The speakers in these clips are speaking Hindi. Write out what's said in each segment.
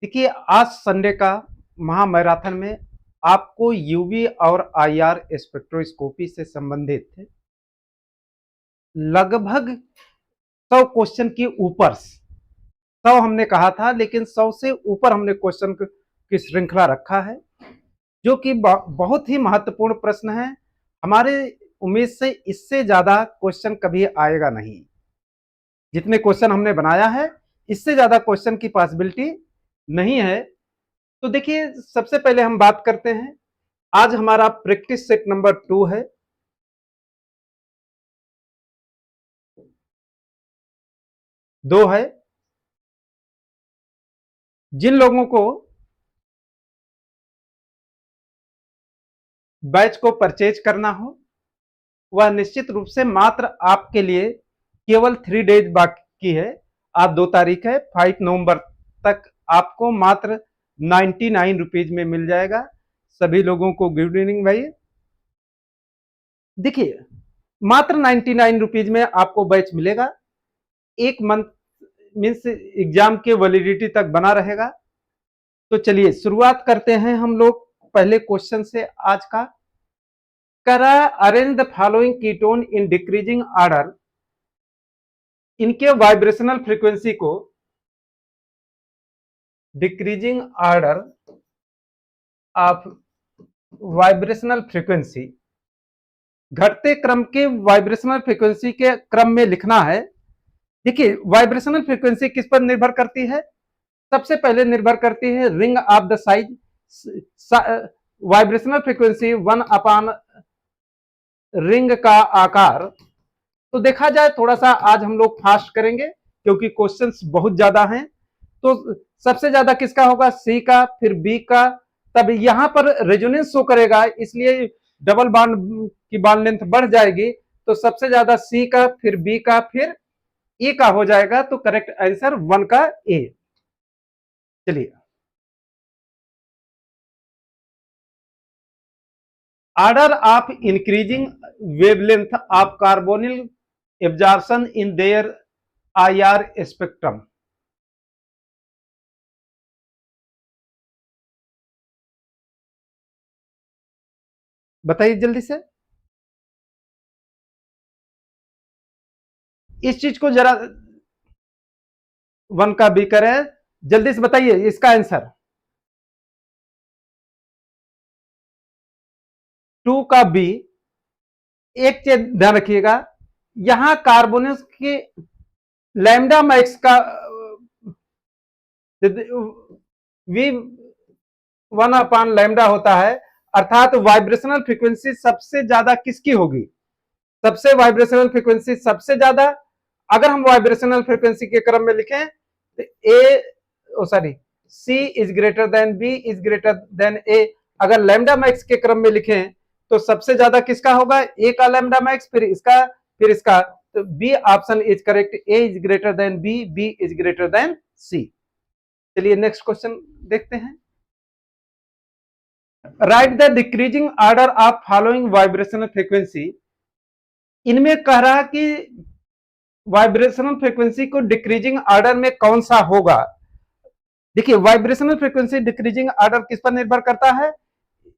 देखिए, आज संडे का महामैराथन में आपको यूवी और आईआर स्पेक्ट्रोस्कोपी से संबंधित लगभग 100 क्वेश्चन के ऊपर, 100 हमने कहा था लेकिन 100 से ऊपर हमने क्वेश्चन की श्रृंखला रखा है, जो कि बहुत ही महत्वपूर्ण प्रश्न है। हमारे उम्मीद से इससे ज्यादा क्वेश्चन कभी आएगा नहीं। जितने क्वेश्चन हमने बनाया है, इससे ज्यादा क्वेश्चन की पॉसिबिलिटी नहीं है। तो देखिए, सबसे पहले हम बात करते हैं। आज हमारा प्रैक्टिस सेट नंबर 2 है। दो है। जिन लोगों को बैच को परचेज करना हो, वह निश्चित रूप से मात्र आपके लिए केवल 3 डेज बाकी है। आज 2 तारीख है, 5 नवंबर तक आपको मात्र 99 रुपीज में मिल जाएगा। सभी लोगों को गुड इवनिंग भाई। देखिए, मात्र 99 रुपीज में आपको बैच मिलेगा। एक मंथ मीन्स एग्जाम के वैलिडिटी तक बना रहेगा। तो चलिए शुरुआत करते हैं हम लोग पहले क्वेश्चन से आज का। करा arrange the following ketone in decreasing order. इनके वाइब्रेशनल फ्रीक्वेंसी को decreasing order of vibrational frequency, घटते क्रम के वाइब्रेशनल फ्रीक्वेंसी के क्रम में लिखना है। देखिए, वाइब्रेशनल फ्रीक्वेंसी किस पर निर्भर करती है? सबसे पहले निर्भर करती है ring of the size. Vibrational frequency 1 upon ring का आकार। तो देखा जाए, थोड़ा सा आज हम लोग फास्ट करेंगे क्योंकि क्वेश्चंस बहुत ज्यादा हैं। तो सबसे ज्यादा किसका होगा? सी का, फिर बी का, तब यहां पर रेजोनेंस शो करेगा, इसलिए डबल बॉन्ड की बॉन्ड लेंथ बढ़ जाएगी। तो सबसे ज्यादा सी का, फिर बी का, फिर ए का हो जाएगा। तो करेक्ट आंसर 1 का ए। चलिए, order of increasing wavelength of carbonyl absorption in their IR spectrum. बताइए जल्दी से। इस चीज को जरा 1 का बी करें, जल्दी से बताइए इसका आंसर। 2 का बी। एक चीज ध्यान रखिएगा, यहां कार्बोनिल्स की लैम्डा मैक्स का वी 1 अपान लैम्डा होता है। अर्थात वाइब्रेशनल फ्रीक्वेंसी सबसे ज्यादा किसकी होगी? सबसे वाइब्रेशनल फ्रीक्वेंसी सबसे ज्यादा, अगर हम वाइब्रेशनल फ्रीक्वेंसी के क्रम में लिखें तो A sorry C is greater than B is greater than A. अगर लैम्डा मैक्स के क्रम में लिखें तो सबसे ज्यादा किसका होगा? ए का लैम्डा मैक्स, फिर इसका, फिर इसका। तो B option is correct. A is greater than B, B is greater than C. चलिए नेक्स्ट क्वेश्चन देखते हैं। Write the decreasing order of following vibrational frequency. इनमें कह रहा कि वाइब्रेशनल फ्रीक्वेंसी को डिक्रीजिंग ऑर्डर में कौन सा होगा? देखिए, वाइब्रेशनल फ्रीक्वेंसी डिक्रीजिंग ऑर्डर किस पर निर्भर करता है?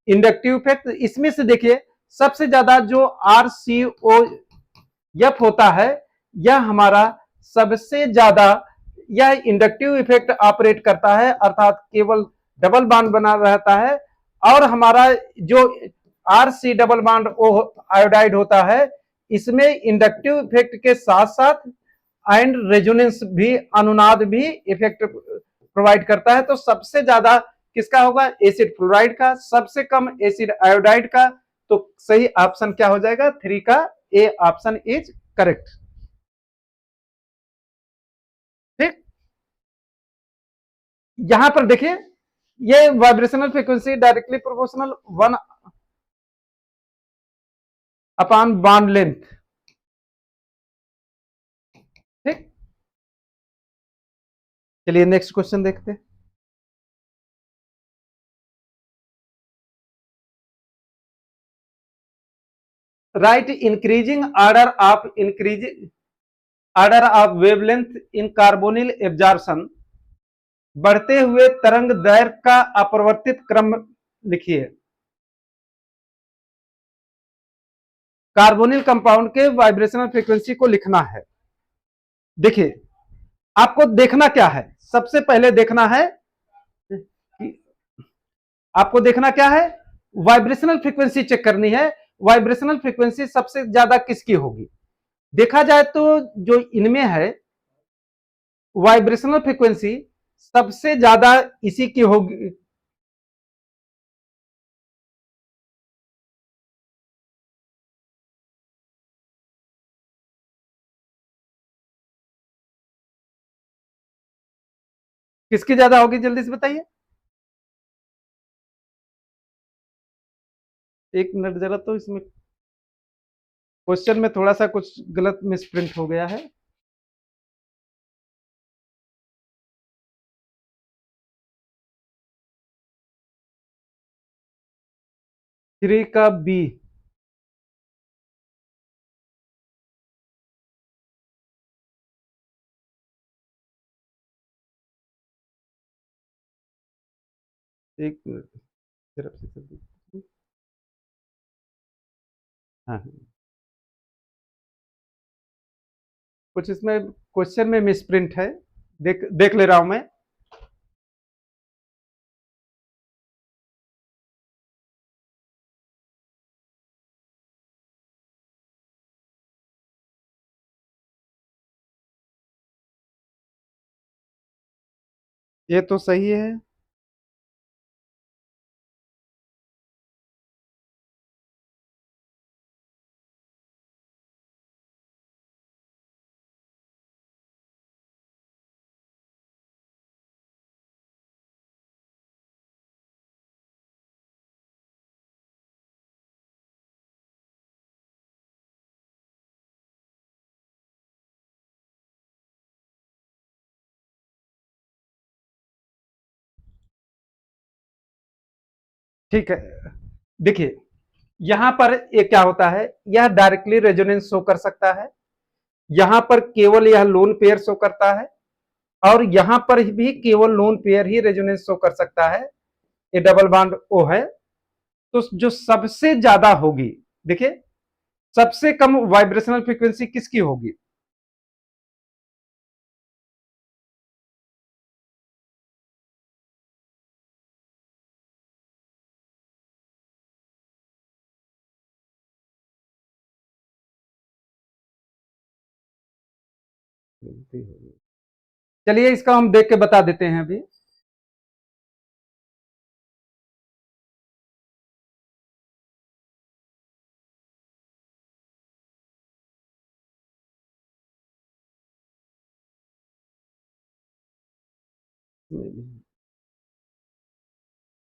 Inductive effect. इसमें से देखिए, सबसे ज्यादा जो RCO एफ होता है, यह हमारा सबसे ज्यादा यह इंडक्टिव इफेक्ट ऑपरेट करता है, अर्थात केवल डबल बॉन्ड बना रहता है। और हमारा जो RC डबल बॉन्ड आयोडाइड होता है, इसमें इंडक्टिव इफेक्ट के साथ साथ एंड रेजोनेंस भी, अनुनाद भी इफेक्ट प्रोवाइड करता है। तो सबसे ज्यादा किसका होगा? एसिड फ्लोराइड का, सबसे कम एसिड आयोडाइड का। तो सही ऑप्शन क्या हो जाएगा? 3 का ए ऑप्शन इज करेक्ट। ठीक, यहां पर देखिए, ये वाइब्रेशनल फ्रीक्वेंसी डायरेक्टली प्रोपोर्शनल 1 अपान बॉन्ड लेंथ। ठीक, चलिए नेक्स्ट क्वेश्चन देखते हैं। Right increasing order of wavelength in carbonyl absorption बढ़ते हुए तरंग दैर्घ्य का अपरिवर्तित क्रम लिखिए। कार्बोनिल कंपाउंड के वाइब्रेशनल फ्रीक्वेंसी को लिखना है। देखिए, आपको देखना क्या है, सबसे पहले देखना है कि आपको देखना क्या है, वाइब्रेशनल फ्रीक्वेंसी चेक करनी है। वाइब्रेशनल फ्रीक्वेंसी सबसे ज्यादा किसकी होगी? देखा जाए तो जो इनमें है वाइब्रेशनल फ्रीक्वेंसी सबसे ज्यादा इसी की होगी। किसकी ज्यादा होगी, जल्दी से बताइए। एक मिनट जरा, तो इसमें क्वेश्चन में थोड़ा सा कुछ गलत मिसप्रिंट हो गया है। थ्री का बी, एक मिनट जरा से जल्दी। हाँ, कुछ इसमें क्वेश्चन में मिसप्रिंट है, देख देख ले रहा हूं मैं। ये तो सही है। ठीक है, देखिए यहां पर ये क्या होता है, यह डायरेक्टली रेजोनेंस शो कर सकता है, यहां पर केवल यह लोन पेयर शो करता है, और यहां पर भी केवल लोन पेयर ही रेजोनेंस शो कर सकता है। ये डबल बॉन्ड ओ है। तो जो सबसे ज्यादा होगी, देखिए सबसे कम वाइब्रेशनल फ्रीक्वेंसी किसकी होगी? चलिए इसका हम देख के बता देते हैं अभी।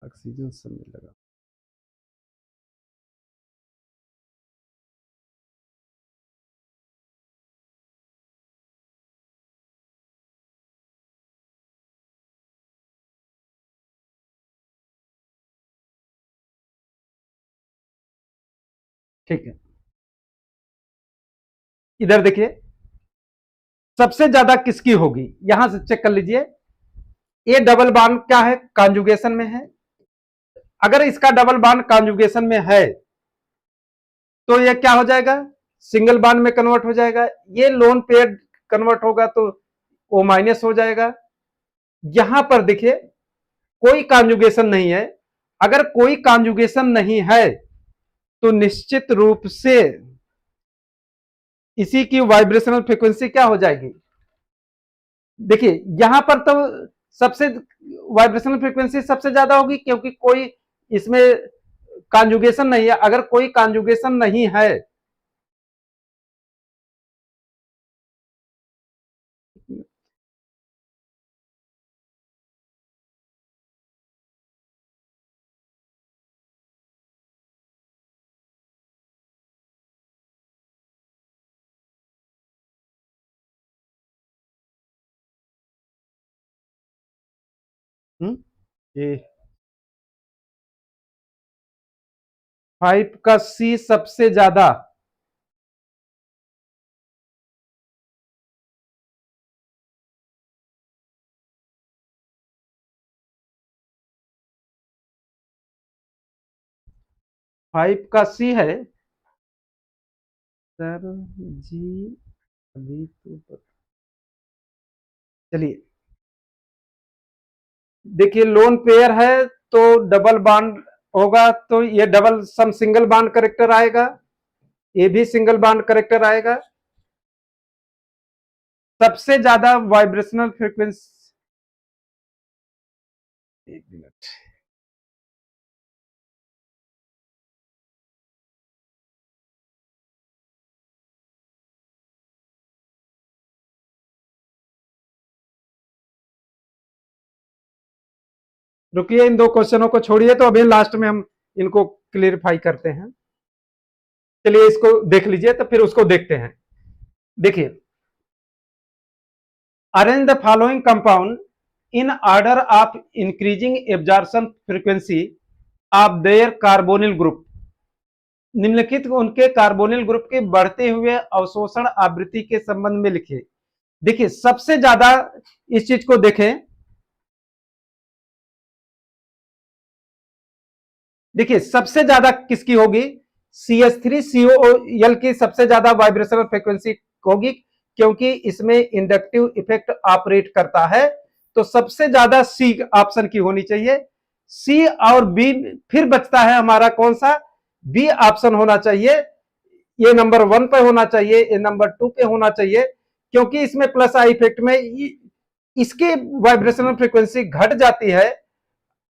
ऑक्सीजन समय लगा। ठीक है, इधर देखिए सबसे ज्यादा किसकी होगी, यहां से चेक कर लीजिए। ये डबल बॉन्ड क्या है, कॉन्जुगेशन में है। अगर इसका डबल बॉन्ड कॉन्जुगेशन में है तो ये क्या हो जाएगा, सिंगल बॉन्ड में कन्वर्ट हो जाएगा। ये लोन पेयर कन्वर्ट होगा तो ओ माइनस हो जाएगा। यहां पर देखिए कोई कॉन्जुगेशन नहीं है। अगर कोई कॉन्जुगेशन नहीं है तो निश्चित रूप से इसी की वाइब्रेशनल फ्रीक्वेंसी क्या हो जाएगी? देखिए यहां पर तो सबसे वाइब्रेशनल फ्रीक्वेंसी सबसे ज्यादा होगी, क्योंकि कोई इसमें कॉन्जुगेशन नहीं है। अगर कोई कॉन्जुगेशन नहीं है, ये 5 का सी सबसे ज्यादा, 5 का सी है सर जी, अभी तो चलिए, देखिए लोन पेयर है तो डबल बॉन्ड होगा, तो ये डबल सम सिंगल बॉन्ड करेक्टर आएगा, ये भी सिंगल बॉन्ड करेक्टर आएगा। सबसे ज्यादा वाइब्रेशनल फ्रीक्वेंसी, एक मिनट, रुकिए, इन दो क्वेश्चनों को छोड़िए, तो अभी लास्ट में हम इनको क्लियरिफाई करते हैं। चलिए इसको देख लीजिए, तो फिर उसको देखते हैं। देखिए, arrange the following compound in order of increasing absorption frequency of their carbonyl group. निम्नलिखित उनके कार्बोनिल ग्रुप के बढ़ते हुए अवशोषण आवृत्ति के संबंध में लिखिए। देखिए सबसे ज्यादा इस चीज को देखें, देखिए सबसे ज्यादा किसकी होगी, CH3COL की सबसे ज्यादा वाइब्रेशनल फ्रीक्वेंसी होगी, क्योंकि इसमें इंडक्टिव इफेक्ट ऑपरेट करता है। तो सबसे ज्यादा सी ऑप्शन की होनी चाहिए। सी और बी, फिर बचता है हमारा कौन सा, बी ऑप्शन होना चाहिए। ये नंबर 1 पे होना चाहिए, ये नंबर 2 पे होना चाहिए, क्योंकि इसमें प्लस आई इफेक्ट में इसकी वाइब्रेशनल फ्रीक्वेंसी घट जाती है।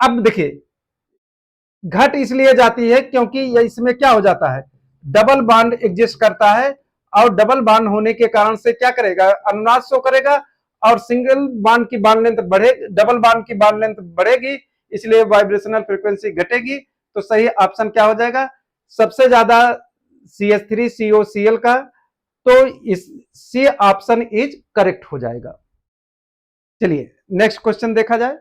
अब देखिए, घट इसलिए जाती है क्योंकि ये इसमें क्या हो जाता है, डबल बॉन्ड एग्जिस्ट करता है, और डबल बॉन्ड होने के कारण से क्या करेगा, अनुनाद शो करेगा, और सिंगल बॉन्ड की बॉन्ड लेंथ बढ़े, डबल बॉन्ड की बॉन्ड लेंथ बढ़ेगी, इसलिए वाइब्रेशनल फ्रीक्वेंसी घटेगी। तो सही ऑप्शन क्या हो जाएगा, सबसे ज्यादा CH3COCl का, तो इस सी ऑप्शन इज करेक्ट हो जाएगा। चलिए नेक्स्ट क्वेश्चन देखा जाए।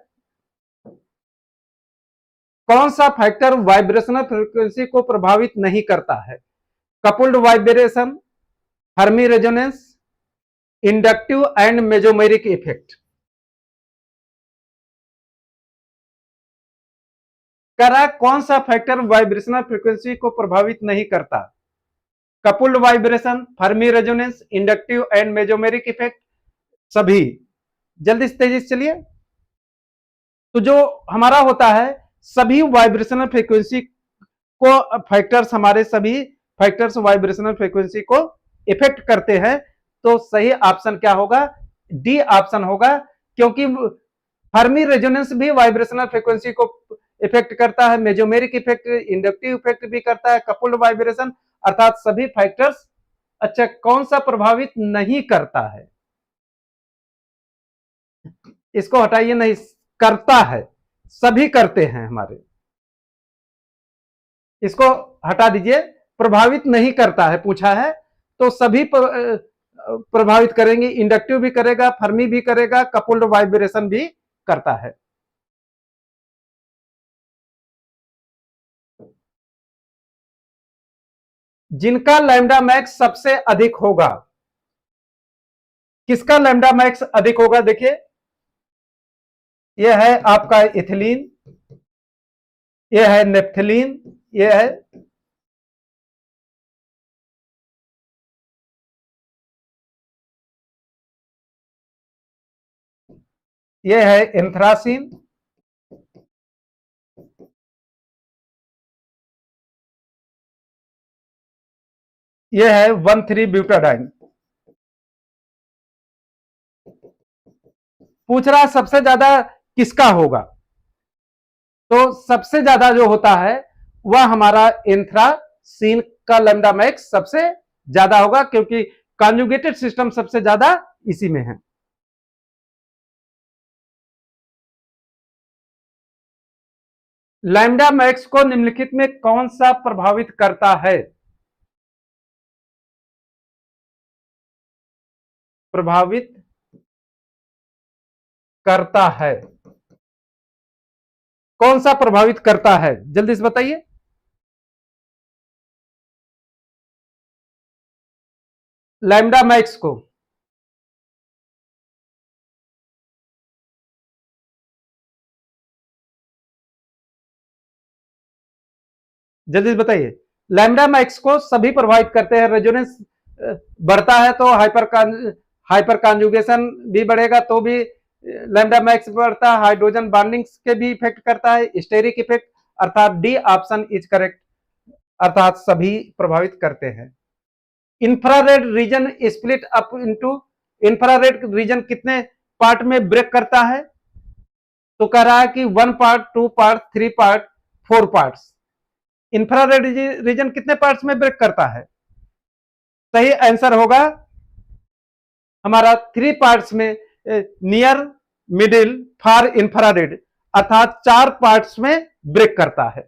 कौन सा फैक्टर वाइब्रेशनल फ्रीक्वेंसी को प्रभावित नहीं करता है, coupled vibration, Fermi resonance, inductive and mesomeric effect. करा कौन सा फैक्टर वाइब्रेशनल फ्रीक्वेंसी को प्रभावित नहीं करता, coupled vibration, Fermi resonance, inductive and mesomeric effect, सभी। जल्दी से तेजी से चलिए। तो जो हमारा होता है, सभी वाइब्रेशनल फ्रीक्वेंसी को फैक्टर्स, हमारे सभी फैक्टर्स वाइब्रेशनल फ्रीक्वेंसी को इफेक्ट करते हैं। तो सही ऑप्शन क्या होगा, डी ऑप्शन होगा, क्योंकि फर्मी रेजोनेंस भी वाइब्रेशनल फ्रीक्वेंसी को इफेक्ट करता है, मेजोमेरिक इफेक्ट, इंडक्टिव इफेक्ट भी करता है, कपुल्ड वाइब्रेशन, अर्थात सभी फैक्टर्स। अच्छा, कौन सा प्रभावित नहीं करता है, इसको हटाइए, नहीं करता है, सभी करते हैं हमारे, इसको हटा दीजिए, प्रभावित नहीं करता है पूछा है, तो सभी प्रभावित करेंगे, इंडक्टिव भी करेगा, फर्मी भी करेगा, कपुल्ड वाइब्रेशन भी करता है। जिनका लैम्डा मैक्स सबसे अधिक होगा, किसका लैम्डा मैक्स अधिक होगा, देखिए यह है आपका इथिलीन, यह है नेप्थलीन, यह है यह है एंथ्रासीन, यह है 1,3-ब्यूटाडाइन। पूछ रहा सबसे ज्यादा किसका होगा, तो सबसे ज्यादा जो होता है वह हमारा एंथ्रासीन का लैम्डा मैक्स सबसे ज्यादा होगा, क्योंकि कॉन्जुगेटेड सिस्टम सबसे ज्यादा इसी में है। लैम्डा मैक्स को निम्नलिखित में कौन सा प्रभावित करता है, प्रभावित करता है, कौन सा प्रभावित करता है, जल्दी से बताइए। लैम्डा मैक्स को, जल्दी बताइए। लैम्डा मैक्स को सभी प्रोवाइड करते हैं, रेजोनेंस बढ़ता है तो हाइपर कॉन्जुगेशन भी बढ़ेगा तो भी लैम्डा मैक्स बढ़ता है, हाइड्रोजन बॉन्डिंग के भी इफेक्ट करता है, स्टेरिक इफेक्ट, अर्थात डी ऑप्शन इज करेक्ट, अर्थात सभी प्रभावित करते हैं। Infrared reason split up into, infrared reason कितने पार्ट में ब्रेक करता है? तो कह रहा है कि 1 part, 2 part, 3 part, 4 parts. Infrared reason कितने पार्ट्स में ब्रेक करता है? सही आंसर होगा हमारा 3 पार्ट्स में, नियर, मिडिल, फार, इंफ्रारेड, अर्थात 4 पार्ट्स में ब्रेक करता है।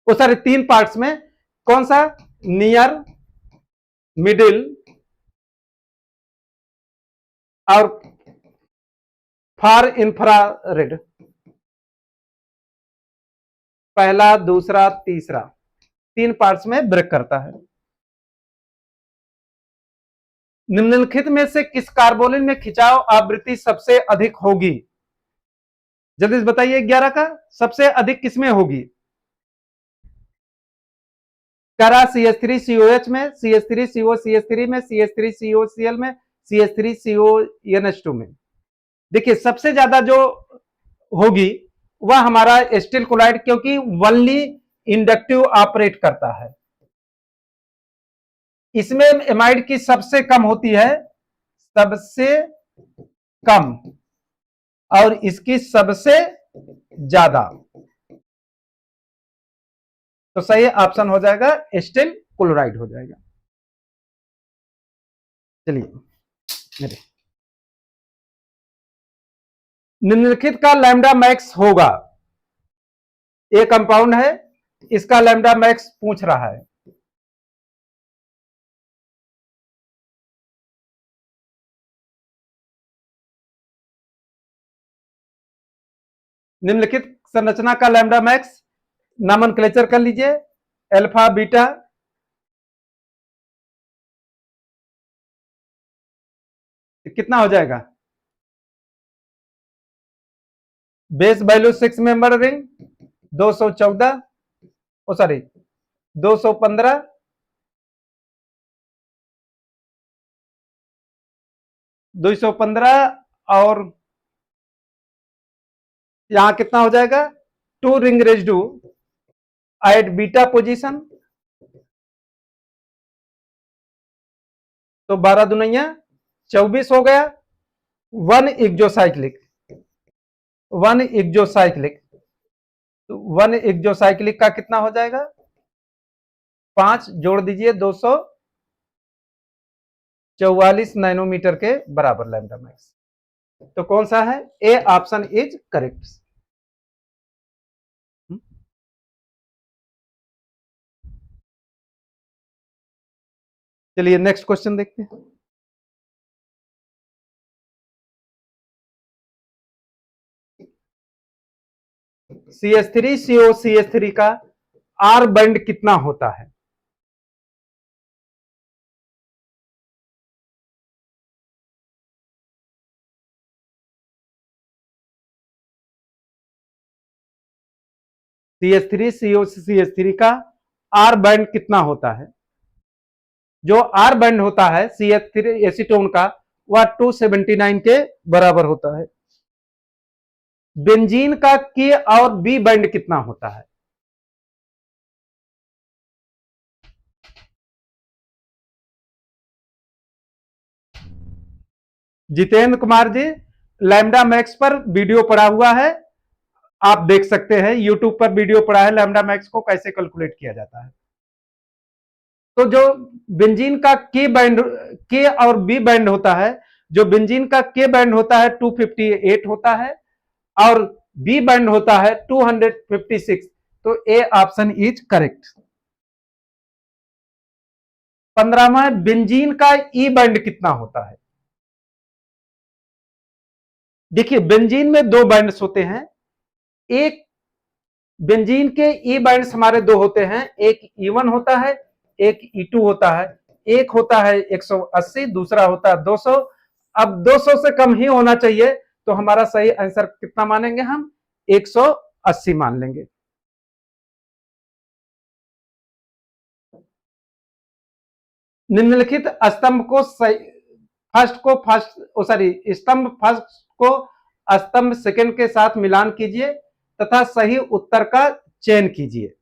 वो सारे 3 पार्ट्स में, कौन सा? नियर, मिडिल और फार इंफ्रारेड, पहला, दूसरा, तीसरा, 3 पार्ट्स में ब्रेक करता है। निम्नलिखित में से किस कार्बोनिल में खिंचाव आवृत्ति सबसे अधिक होगी? जल्दी से बताइए। 11 का सबसे अधिक किसमें होगी? करा CH3COH में, CH3COCH3 में, CH3COCl में, CH3CONH2 में। देखिए सबसे ज्यादा जो होगी वह हमारा एस्टिल क्लोराइड, क्योंकि वनली इंडक्टिव ऑपरेट करता है। इसमें एमाइड की सबसे कम होती है, सबसे कम, और इसकी सबसे ज्यादा। तो सही ऑप्शन हो जाएगा एस्टिल क्लोराइड हो जाएगा। चलिए मेरे निम्नलिखित का लैम्डा मैक्स होगा। एक कंपाउंड है, इसका लैम्डा मैक्स पूछ रहा है। निम्नलिखित संरचना का लैम्डा मैक्स नामनक्लेचर कर लीजिए। अल्फा, बीटा, कितना हो जाएगा? Base value 6 member ring 214, oh sorry 215, 215, और यहां कितना हो जाएगा? 2 ring residue at beta position, तो 12 दुनिया 24 हो गया। 1 एक्सोसाइक्लिक, 1 एक्सोसाइक्लिक, तो 1 एक्सोसाइक्लिक का कितना हो जाएगा? 5 जोड़ दीजिए, 244 नैनोमीटर के बराबर लैम्डा मैक्स। तो कौन सा है? ए ऑप्शन इज करेक्ट। चलिए नेक्स्ट क्वेश्चन देखते हैं। CH3COCH3 का आर बॉन्ड कितना होता है? CH3COCH3 का आर बॉन्ड कितना होता है? जो आर बॉन्ड होता है CH3 एसीटोन का, वह 279 के बराबर होता है। बेंजीन का के और बी बॉन्ड कितना होता है? जितेंद्र कुमार जी, लैम्डा मैक्स पर वीडियो पड़ा हुआ है, आप देख सकते हैं। यूट्यूब पर वीडियो पड़ा है लैम्डा मैक्स को कैसे कैलकुलेट किया जाता है। तो जो बेंजीन का के बैंड, के और बी बैंड होता है, जो बेंजीन का के बैंड होता है 258 होता है और बी बैंड होता है 256। तो ए ऑप्शन इज करेक्ट। 15वां, बेंजीन का ई बैंड कितना होता है? देखिए बेंजीन में 2 बैंड्स होते हैं। एक बेंजीन के ई बैंड्स हमारे 2 होते हैं, एक E1 होता है, एक E2 होता है। एक होता है 180, दूसरा होता है 200। अब 200 से कम ही होना चाहिए, तो हमारा सही आंसर कितना मानेंगे हम? 180 मान लेंगे। निम्नलिखित स्तंभ को स्तंभ फर्स्ट को स्तंभ सेकंड के साथ मिलान कीजिए तथा सही उत्तर का चयन कीजिए।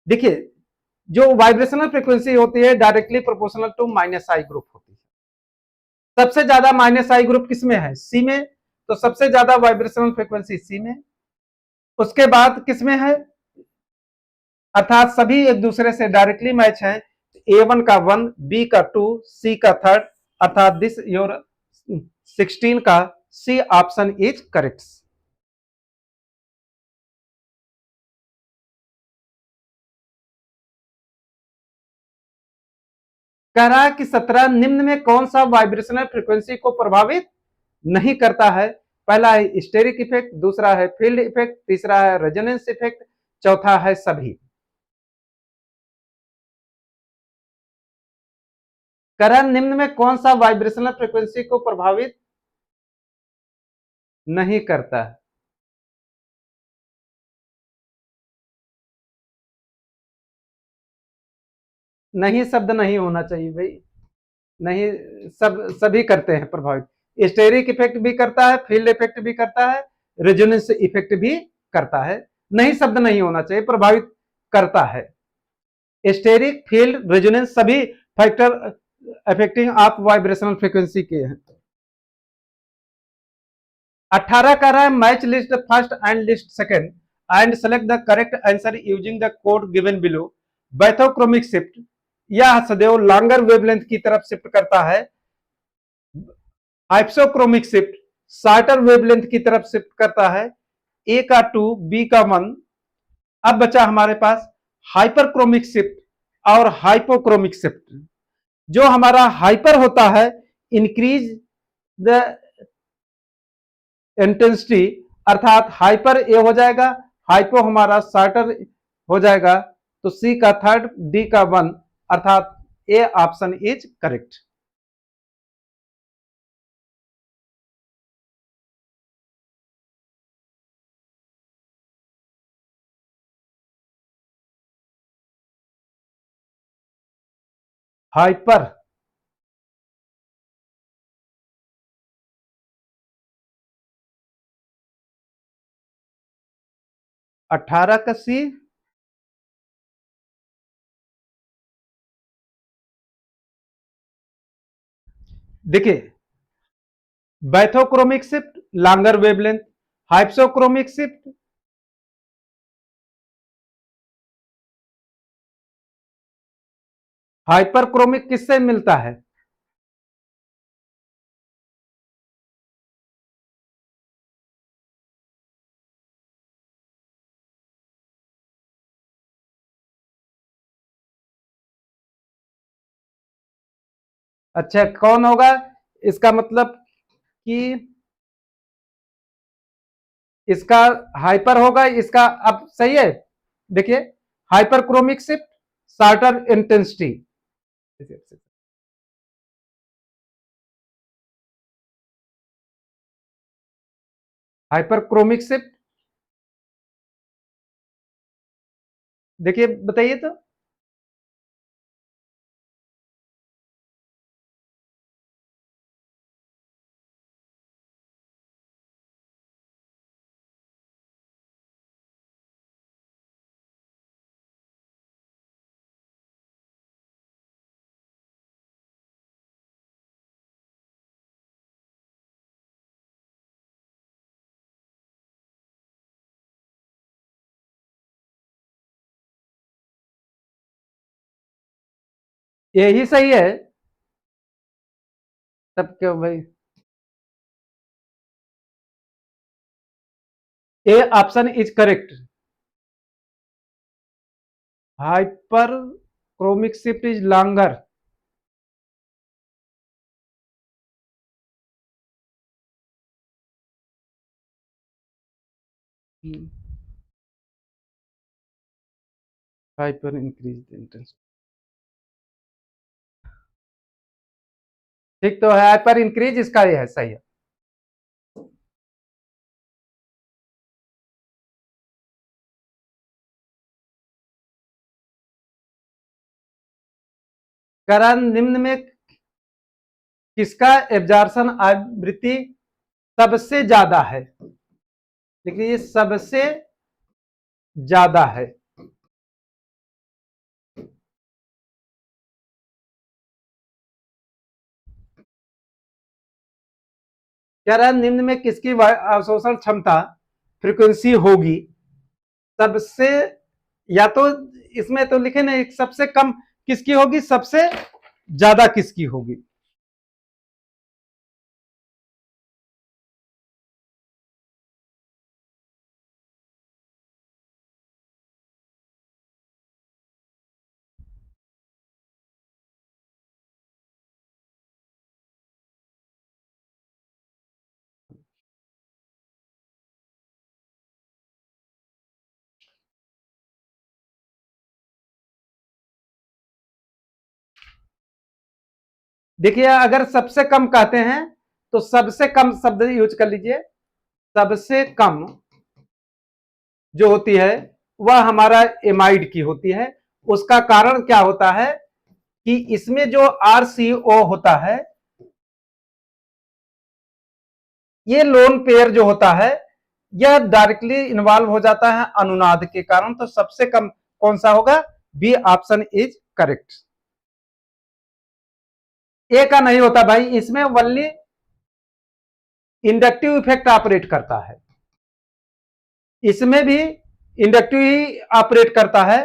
देखिए, जो वाइब्रेशनल फ्रीक्वेंसी होती है directly proportional to minus I group होती है। सबसे ज्यादा माइनस आई ग्रुप किसमें है? सी में। तो सबसे ज्यादा वाइब्रेशनल फ्रीक्वेंसी सी में। उसके बाद किसमें है? अर्थात सभी एक दूसरे से डायरेक्टली मैच हैं। A1 का 1, बी का 2, सी का 3, अर्थात दिस योर 16 का सी ऑप्शन इज करेक्ट। कह रहा है कि 17 निम्न में कौन सा वाइब्रेशनल फ्रीक्वेंसी को प्रभावित नहीं करता है? पहला है स्टेरिक इफेक्ट, दूसरा है फील्ड इफेक्ट, तीसरा है रेजोनेंस इफेक्ट, चौथा है सभी। करण निम्न में कौन सा वाइब्रेशनल फ्रीक्वेंसी को प्रभावित नहीं करता है? नहीं शब्द नहीं होना चाहिए भाई। नहीं, सभी करते हैं प्रभावित। स्टेरिक इफेक्ट भी करता है, फील्ड इफेक्ट भी करता है, रेजोनेंस इफेक्ट भी करता है। नहीं शब्द नहीं होना चाहिए, प्रभावित करता है। स्टेरिक, फील्ड, रेजोनेंस सभी factor affecting of vibrational frequency के हैं। 18 कह रहा है match list first and list second and select the correct answer using the code given below. Bathochromic shift यह सदैव लॉन्गर वेवलेंथ की तरफ शिफ्ट करता है। हाइप्सोक्रोमिक शिफ्ट शॉर्टर वेवलेंथ की तरफ शिफ्ट करता है। ए का 2, बी का 1। अब बचा हमारे पास हाइपरक्रोमिक शिफ्ट और हाइपोक्रोमिक शिफ्ट। जो हमारा हाइपर होता है, इंक्रीज द इंटेंसिटी, अर्थात हाइपर ए हो जाएगा, हाइपो हमारा शॉर्टर हो जाएगा। तो सी का 3, डी का 1, अर्थात ए ऑप्शन इज करेक्ट। हाइपर 18 का सी। देखिए, bathochromic shift longer wavelength, hypsochromic shift hyperchromic किससे मिलता है? अच्छा, कौन होगा? इसका मतलब कि इसका हाइपर होगा, इसका अब सही है। देखिए, hyperchromic shift shorter intensity. Hyperchromic shift, देखिए बताइए तो। यही सही है। तब क्यों भाई? ए option is correct. Hyper chromic shift is longer. Hyper increase intensity. ठीक तो है, हाइपर इंक्रीज इसका ये है, सही है। कह रहा निम्न में किसका एब्जॉर्प्शन आवृत्ति सबसे ज्यादा है। देखिए ये सबसे ज्यादा है। कह रहा है निम्न में किसकी अवशोषण क्षमता फ्रीक्वेंसी होगी सबसे, या तो इसमें तो लिखे ना सबसे कम किसकी होगी, सबसे ज्यादा किसकी होगी। देखिए अगर सबसे कम कहते हैं तो सबसे कम शब्द यूज कर लीजिए। सबसे कम जो होती है वह हमारा एमाइड की होती है। उसका कारण क्या होता है कि इसमें जो RCO होता है, ये लोन पेयर जो होता है यह डायरेक्टली इन्वॉल्व हो जाता है अनुनाद के कारण। तो सबसे कम कौन सा होगा, बी ऑप्शन इज करेक्ट। ए का नहीं होता भाई, इसमें ओनली इंडक्टिव इफेक्ट ऑपरेट करता है, इसमें भी इंडक्टिव ही ऑपरेट करता है।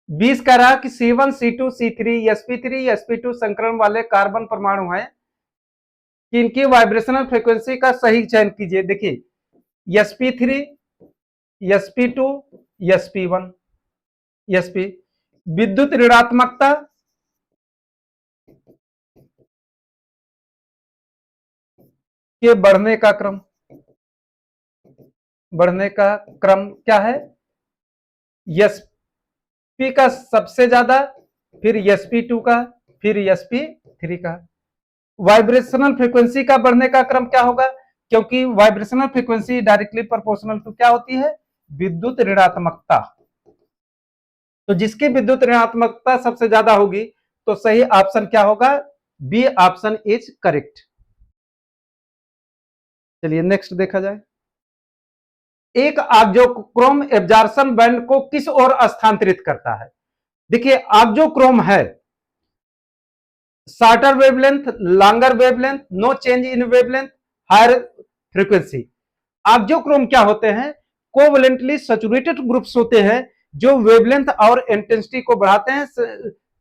20 कह रहा कि C1 C2 C3 sp3 sp2 संकरण वाले कार्बन परमाणु हैं कि इनकी वाइब्रेशनल फ्रीक्वेंसी का सही चयन कीजिए। देखिए sp3 sp2 sp1 sp विद्युत ऋणात्मकता के बढ़ने का क्रम क्या है, sp का सबसे ज्यादा, फिर sp2 का, फिर sp3 का। वाइब्रेशनल फ्रीक्वेंसी का बढ़ने का क्रम क्या होगा, क्योंकि vibrational frequency directly proportional to क्या होती है, विद्युत ऋणात्मकता। तो जिसकी विद्युत ऋणात्मकता सबसे ज्यादा होगी तो सही ऑप्शन क्या होगा, बी ऑप्शन इज करेक्ट। चलिए नेक्स्ट देखा जाए। एक ऑक्सोक्रोम एब्जॉर्प्शन बैंड को किस ओर स्थानांतरित करता है। देखिए ऑक्सोक्रोम है shorter wavelength, longer wavelength, no change in wavelength, higher frequency. Auxochrome क्या होते हैं, कोवलेंटली सैचुरेटेड ग्रुप्स होते हैं जो वेवलेंथ और इंटेंसिटी को बढ़ाते हैं।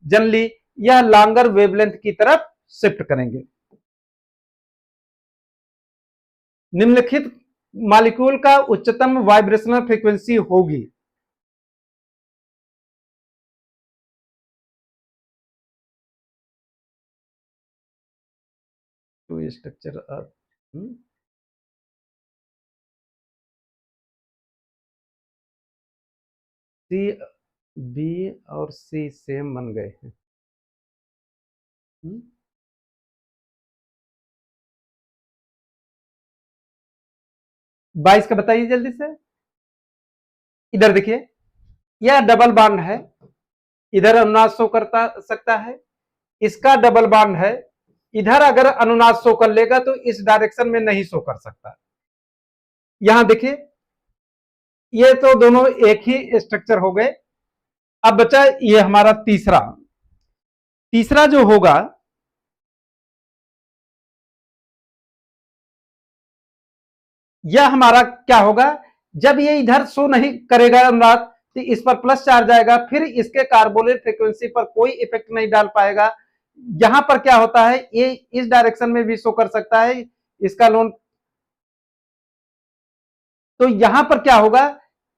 जनरली यह लॉन्गर वेवलेंथ की तरफ शिफ्ट करेंगे। निम्नलिखित मॉलिक्यूल का उच्चतम वाइब्रेशनल फ्रीक्वेंसी होगी। Two structure of C, B और सी सेम बन गए हैं। 22 का बताइए जल्दी से। इधर देखिए यह डबल बॉन्ड है, इधर अनुनाद शो करता सकता है, इसका डबल बॉन्ड है, इधर अगर अनुनाद शो कर लेगा तो इस डायरेक्शन में नहीं शो कर सकता। यहां देखिए ये तो दोनों एक ही स्ट्रक्चर हो गए। अब बचा ये हमारा तीसरा, तीसरा जो होगा यह हमारा क्या होगा, जब ये इधर शो नहीं करेगा अनुनाद तो इस पर प्लस चार्ज आएगा, फिर इसके कार्बोनेट फ्रीक्वेंसी पर कोई इफेक्ट नहीं डाल पाएगा। यहां पर क्या होता है, ये इस डायरेक्शन में भी शो कर सकता है, इसका लोन। तो यहां पर क्या होगा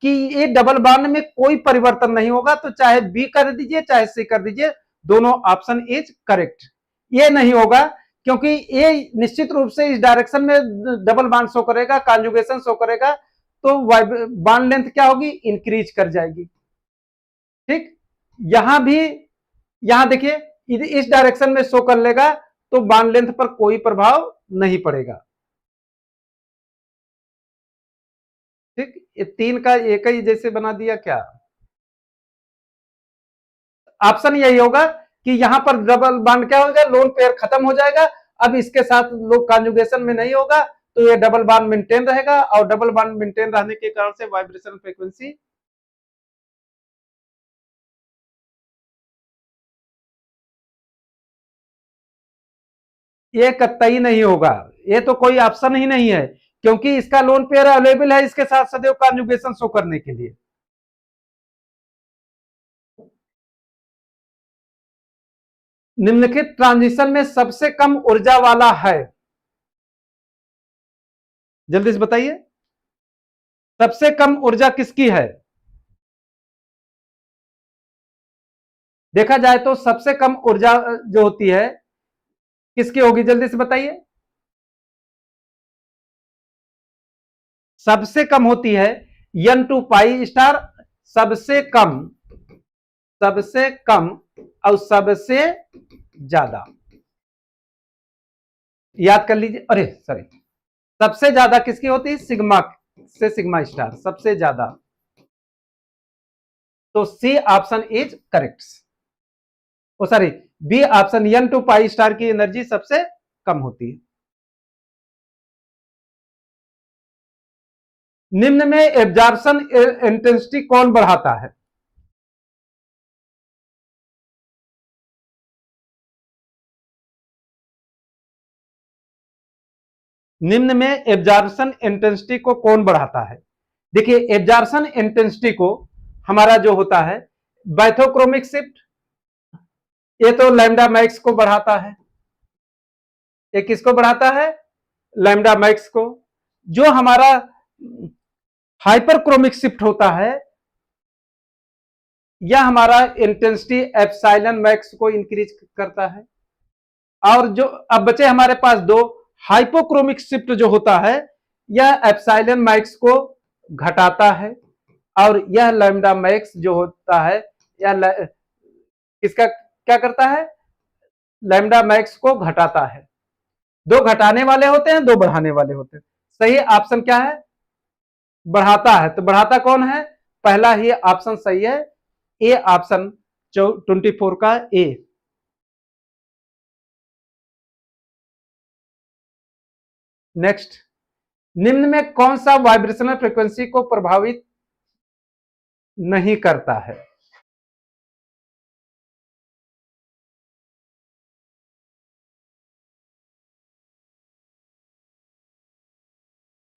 कि ये डबल बॉन्ड में कोई परिवर्तन नहीं होगा, तो चाहे बी कर दीजिए चाहे सी कर दीजिए, दोनों ऑप्शन इज करेक्ट। ये नहीं होगा क्योंकि ये निश्चित रूप से इस डायरेक्शन में डबल बॉन्ड शो करेगा, कॉन्जुगेशन शो करेगा, तो बॉन्ड लेंथ क्या होगी, इंक्रीज कर जाएगी। ठीक, यहां भी, यहां देखिए इस डायरेक्शन में शो कर लेगा तो बॉन्ड लेंथ पर कोई प्रभाव नहीं पड़ेगा। ठीक, ये तीन का एक ही जैसे बना दिया क्या। ऑप्शन यही होगा कि यहां पर डबल बॉन्ड क्या होगा, लोन पेयर खत्म हो जाएगा, अब इसके साथ लोग कॉन्जुगेशन में नहीं होगा, तो ये डबल बॉन्ड मेंटेन रहेगा, और डबल बॉन्ड मेंटेन रहने के कारण से वाइब्रेशन फ्रीक्वेंसी ये कतई नहीं होगा, ये तो कोई ऑप्शन ही नहीं है, क्योंकि इसका लोन पेयर अवेलेबल है इसके साथ सदैव कॉन्जुगेशन शो करने के लिए। निम्नलिखित ट्रांजिशन में सबसे कम ऊर्जा वाला है, जल्दी से बताइए, सबसे कम ऊर्जा किसकी है? देखा जाए तो सबसे कम ऊर्जा जो होती है किसकी होगी, जल्दी से बताइए। सबसे कम होती है एन टू पाई स्टार, सबसे कम, सबसे कम और सबसे ज्यादा, याद कर लीजिए, अरे सॉरी, सबसे ज्यादा किसकी होती है, सिग्मा से सिग्मा स्टार सबसे ज्यादा, तो C option is correct. Oh sorry, B option n to pi star की एनर्जी सबसे कम होती है। निम्न में एब्जॉर्प्शन इंटेंसिटी कौन बढ़ाता है? निम्न में एब्जॉर्प्शन इंटेंसिटी को कौन बढ़ाता है? देखिए, एब्जॉर्प्शन इंटेंसिटी को हमारा जो होता है बाइथोक्रोमिक शिफ्ट, ये तो लैम्डा मैक्स को बढ़ाता है, ये किसको बढ़ाता है, लैम्डा मैक्स को। जो हमारा हाइपरक्रोमिक शिफ्ट होता है, यह हमारा इंटेंसिटी एप्सिलॉन मैक्स को इंक्रीज करता है। और जो अब बचे हमारे पास दो, हाइपोक्रोमिक शिफ्ट जो होता है, यह एप्सिलॉन मैक्स को घटाता है, और यह लैम्डा मैक्स जो होता है, यह किसका क्या करता है, लैम्डा मैक्स को घटाता है। दो घटाने वाले होते हैं, दो बढ़ाने वाले होते हैं, सही ऑप्शन क्या है, बढ़ाता है। तो बढ़ाता कौन है, पहला ही ऑप्शन सही है, ए ऑप्शन 24 का ए। नेक्स्ट, निम्न में कौन सा वाइब्रेशनल फ्रीक्वेंसी को प्रभावित नहीं करता है?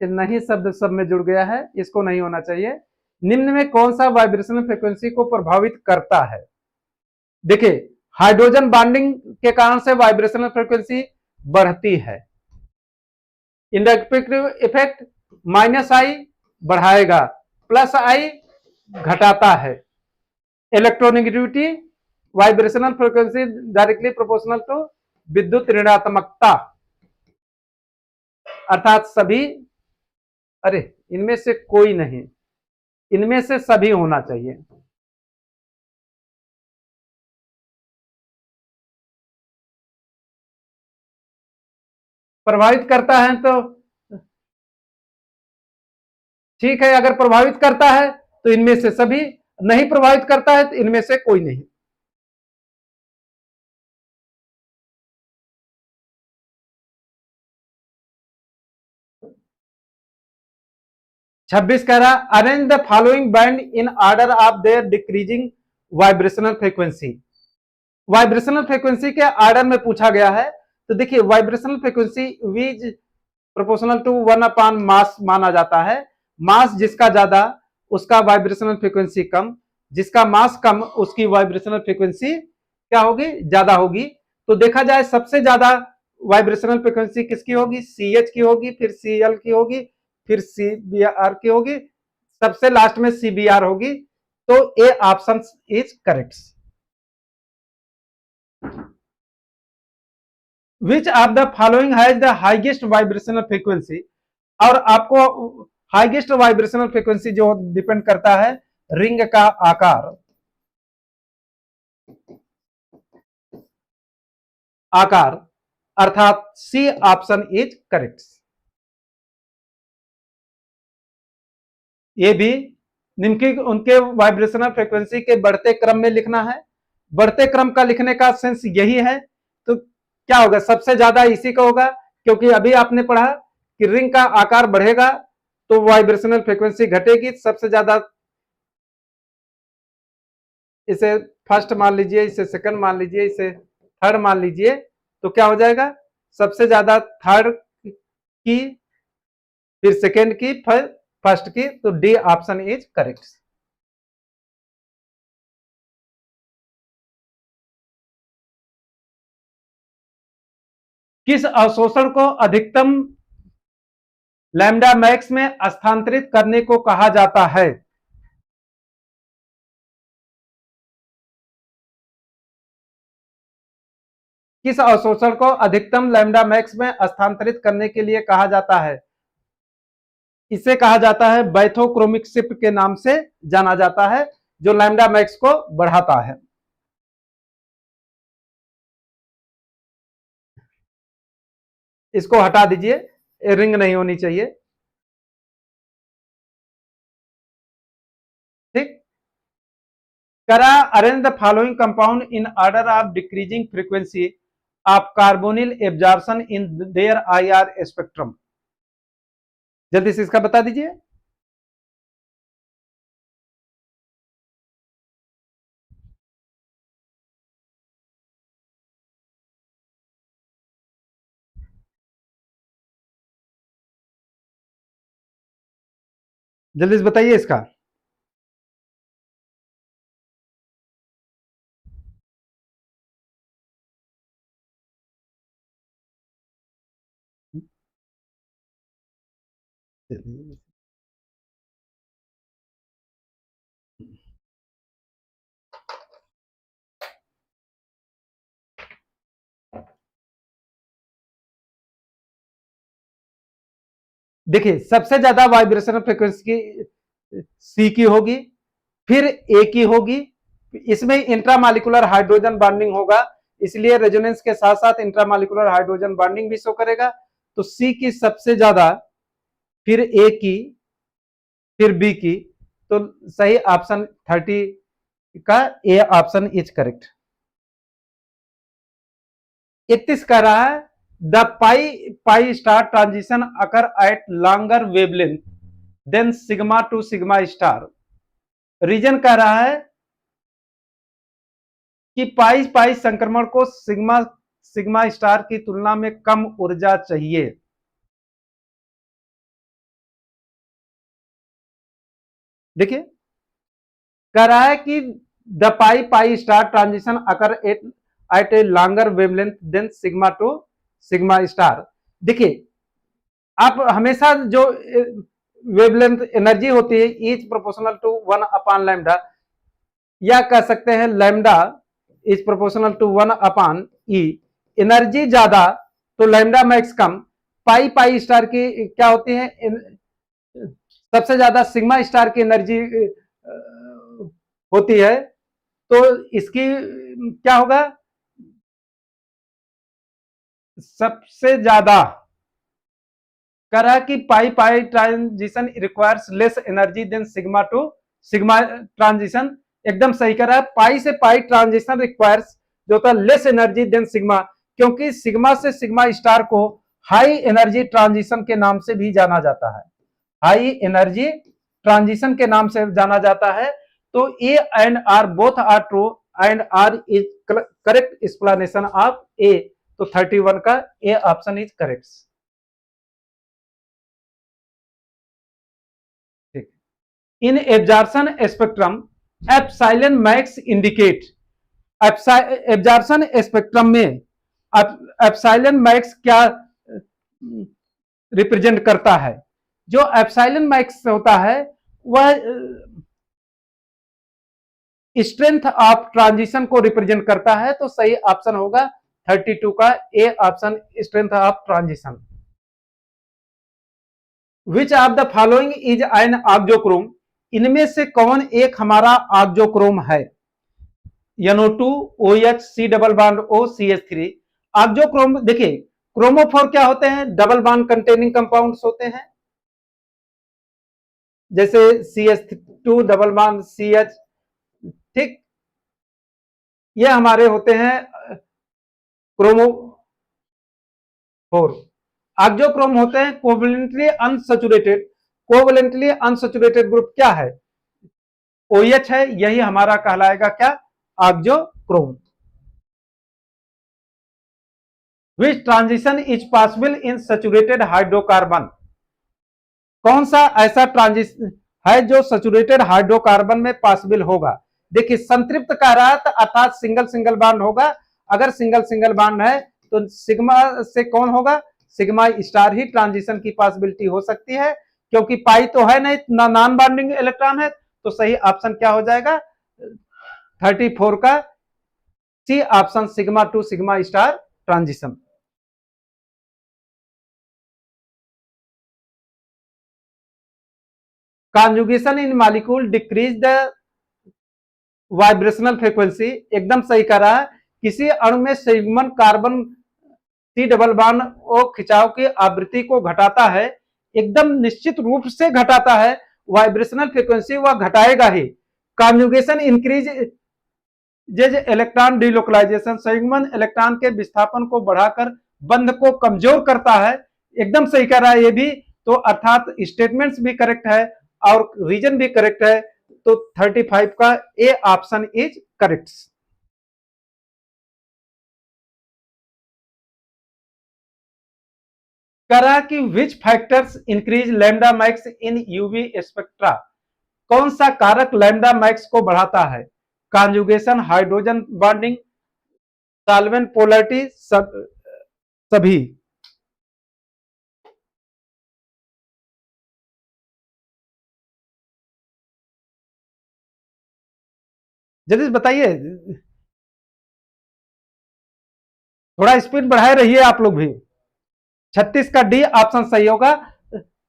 नहीं शब्द सब में जुड़ गया है, इसको नहीं होना चाहिए। निम्न में कौन सा वाइब्रेशनल फ्रीक्वेंसी को प्रभावित करता है? देखिए, हाइड्रोजन बॉन्डिंग के कारण से वाइब्रेशनल फ्रीक्वेंसी बढ़ती है। इंडक्टिव इफेक्ट माइनस आई बढ़ाएगा, प्लस आई घटाता है। Electronegativity vibrational frequency directly proportional to विद्युत ऋणात्मकता, अर्थात सभी, अरे इनमें से कोई नहीं, इनमें से सभी होना चाहिए। प्रभावित करता है तो ठीक है, अगर प्रभावित करता है तो इनमें से सभी, नहीं प्रभावित करता है तो इनमें से कोई नहीं। 26 कह रहा, arrange the following band in order of their decreasing vibrational frequency. Vibrational frequency के ऑर्डर में पूछा गया है, तो देखिए vibrational frequency is proportional to 1 mass माना जाता है। मास जिसका ज्यादा उसका वाइब्रेशनल फ्रीक्वेंसी कम, जिसका मास कम उसकी वाइब्रेशनल फ्रीक्वेंसी क्या होगी, ज्यादा होगी। तो देखा जाए सबसे ज्यादा वाइब्रेशनल फ्रीक्वेंसी किसकी होगी, सी एच की होगी, फिर सी एल की होगी, फिर सी बी आर की होगी, सबसे लास्ट में सी बी आर होगी। तो A option is correct. Which of the following has the highest vibrational frequency, और आपको हाइएस्ट वाइब्रेशनल फ्रीक्वेंसी जो डिपेंड करता है रिंग का आकार, आकार, अर्थात सी ऑप्शन इज करेक्ट। ये भी निम्नलिखित उनके वाइब्रेशनल फ्रीक्वेंसी के बढ़ते क्रम में लिखना है। बढ़ते क्रम का लिखने का सेंस यही है। तो क्या होगा, सबसे ज्यादा इसी का होगा, क्योंकि अभी आपने पढ़ा कि रिंग का आकार बढ़ेगा तो वाइब्रेशनल फ्रीक्वेंसी घटेगी। सबसे ज्यादा इसे फर्स्ट मान लीजिए, इसे सेकंड मान लीजिए, इसे थर्ड मान लीजिए, तो क्या हो जाएगा, सबसे ज्यादा थर्ड की, फिर सेकंड की, फिर फर्स्ट की। तो डी ऑप्शन इज करेक्ट। किस अवशोषण को अधिकतम लैम्डा मैक्स में स्थानांतरित करने को कहा जाता है? किस अवशोषण को अधिकतम लैम्डा मैक्स में स्थानांतरित करने के लिए कहा जाता है? इसे कहा जाता है बैथोक्रोमिक शिफ्ट के नाम से जाना जाता है, जो लैम्डा मैक्स को बढ़ाता है। इसको हटा दीजिए, रिंग नहीं होनी चाहिए। ठीक। करा arrange the following compound in order of decreasing frequency of carbonyl absorption in their IR spectrum. जल्दी से इसका बता दीजिए। जल्दी से बताइए इसका। देखिए, सबसे ज्यादा वाइब्रेशनल फ्रीक्वेंसी की सी की होगी, फिर ए की होगी। इसमें इंट्रामालिकुलर हाइड्रोजन बॉन्डिंग होगा, इसलिए रेजोनेंस के साथ साथ इंट्रामालिकुलर हाइड्रोजन बॉन्डिंग भी शो करेगा। तो सी की सबसे ज्यादा, फिर ए की, फिर बी की। तो सही ऑप्शन 30 का ए ऑप्शन इज करेक्ट। 31 कह रहा है the pi pi star transition occur at longer wavelength than sigma to sigma star. Reason कह रहा है कि पाई पाई संक्रमण को सिग्मा सिग्मा स्टार की तुलना में कम ऊर्जा चाहिए। देखिए, कह रहा है कि the pi pi star transition occur at a longer wavelength than sigma to sigma star. देखिए, आप हमेशा जो वेवलेंथ एनर्जी होती है is proportional to 1 upon lambda, या कह सकते हैं lambda is proportional to 1 upon E. Energy ज्यादा तो लैम्डा मैक्स कम। पाई पाई स्टार की क्या होती है, सबसे ज्यादा सिग्मा स्टार की एनर्जी होती है। तो इसकी क्या होगा, सबसे ज्यादा कह रहा है कि pi pi transition requires less energy than sigma to sigma transition. एकदम सही कह रहा है, पाई से पाई ट्रांजिशन रिक्वायर्स जो होता है लेस एनर्जी देन सिग्मा, क्योंकि सिग्मा से सिग्मा स्टार को हाई एनर्जी ट्रांजिशन के नाम से भी जाना जाता है, हाई एनर्जी ट्रांजिशन के नाम से जाना जाता है। तो A and R both are true and R is correct explanation of A. तो 31 का A option is correct. In absorption spectrum epsilon max indicate. Absorption spectrum में एप्सिलॉन मैक्स क्या रिप्रेजेंट करता है? जो एप्सिलॉन मैक्स होता है वह स्ट्रेंथ ऑफ ट्रांजिशन को रिप्रेजेंट करता है। तो सही ऑप्शन होगा 32 का A option, strength of transition. Which of the following is an auxochrome. इनमें से कौन एक हमारा ऑक्सोक्रोम है? NO2 OH C double bond O CH3। Auxochrome, देखिए क्रोमोफोर क्या होते हैं, डबल बॉन्ड कंटेनिंग कंपाउंड्स होते हैं, जैसे CH2 डबल बॉन्ड CH। ठीक, ये हमारे होते हैं क्रोमोफोर। ऑक्सोक्रोम होते हैं covalently unsaturated. Covalently unsaturated group क्या है? OH है, यही हमारा कहलाएगा क्या? Auxochrome. Which transition is possible in saturated hydrocarbon? कौन सा ऐसा ट्रांजिशन है जो सैचुरेटेड हाइड्रोकार्बन में पॉसिबल होगा? देखिए संतृप्त कह रहा है अर्थात सिंगल सिंगल बॉन्ड होगा। अगर सिंगल सिंगल बॉन्ड है तो सिग्मा से कौन होगा? सिग्मा स्टार ही ट्रांजिशन की पॉसिबिलिटी हो सकती है, क्योंकि पाई तो है नहीं ना, नॉन बॉन्डिंग इलेक्ट्रॉन है। तो सही ऑप्शन क्या हो जाएगा? 34 का C option, sigma to sigma star transition. Conjugation in molecule decrease the vibrational frequency, एकदम सही कर रहा है। किसी अणु में सिग्मन carbon C double bond O खिंचाव की आवृत्ति को घटाता है, एकदम निश्चित रूप से घटाता है। वाइब्रेशनल फ्रीक्वेंसी वह घटाएगा ही। Conjugation increases electron delocalization, संयुग्मन इलेक्ट्रॉन के विस्थापन को बढ़ाकर बंध को कमजोर करता है, एकदम सही कह रहा है ये भी। तो अर्थात स्टेटमेंट्स भी करेक्ट है और रीजन भी करेक्ट है। तो 35 का ए ऑप्शन इज करेक्ट। कह रहा कि विच फैक्टर्स इंक्रीज लैम्डा मैक्स इन यूवी स्पेक्ट्रा? कौन सा कारक लैम्डा मैक्स को बढ़ाता है? Conjugation, hydrogen bonding, solvent polarity, सभी। जल्दी बताइए, थोड़ा स्पीड बढ़ाए रहिए आप लोग भी। 36 का डी ऑप्शन सही होगा।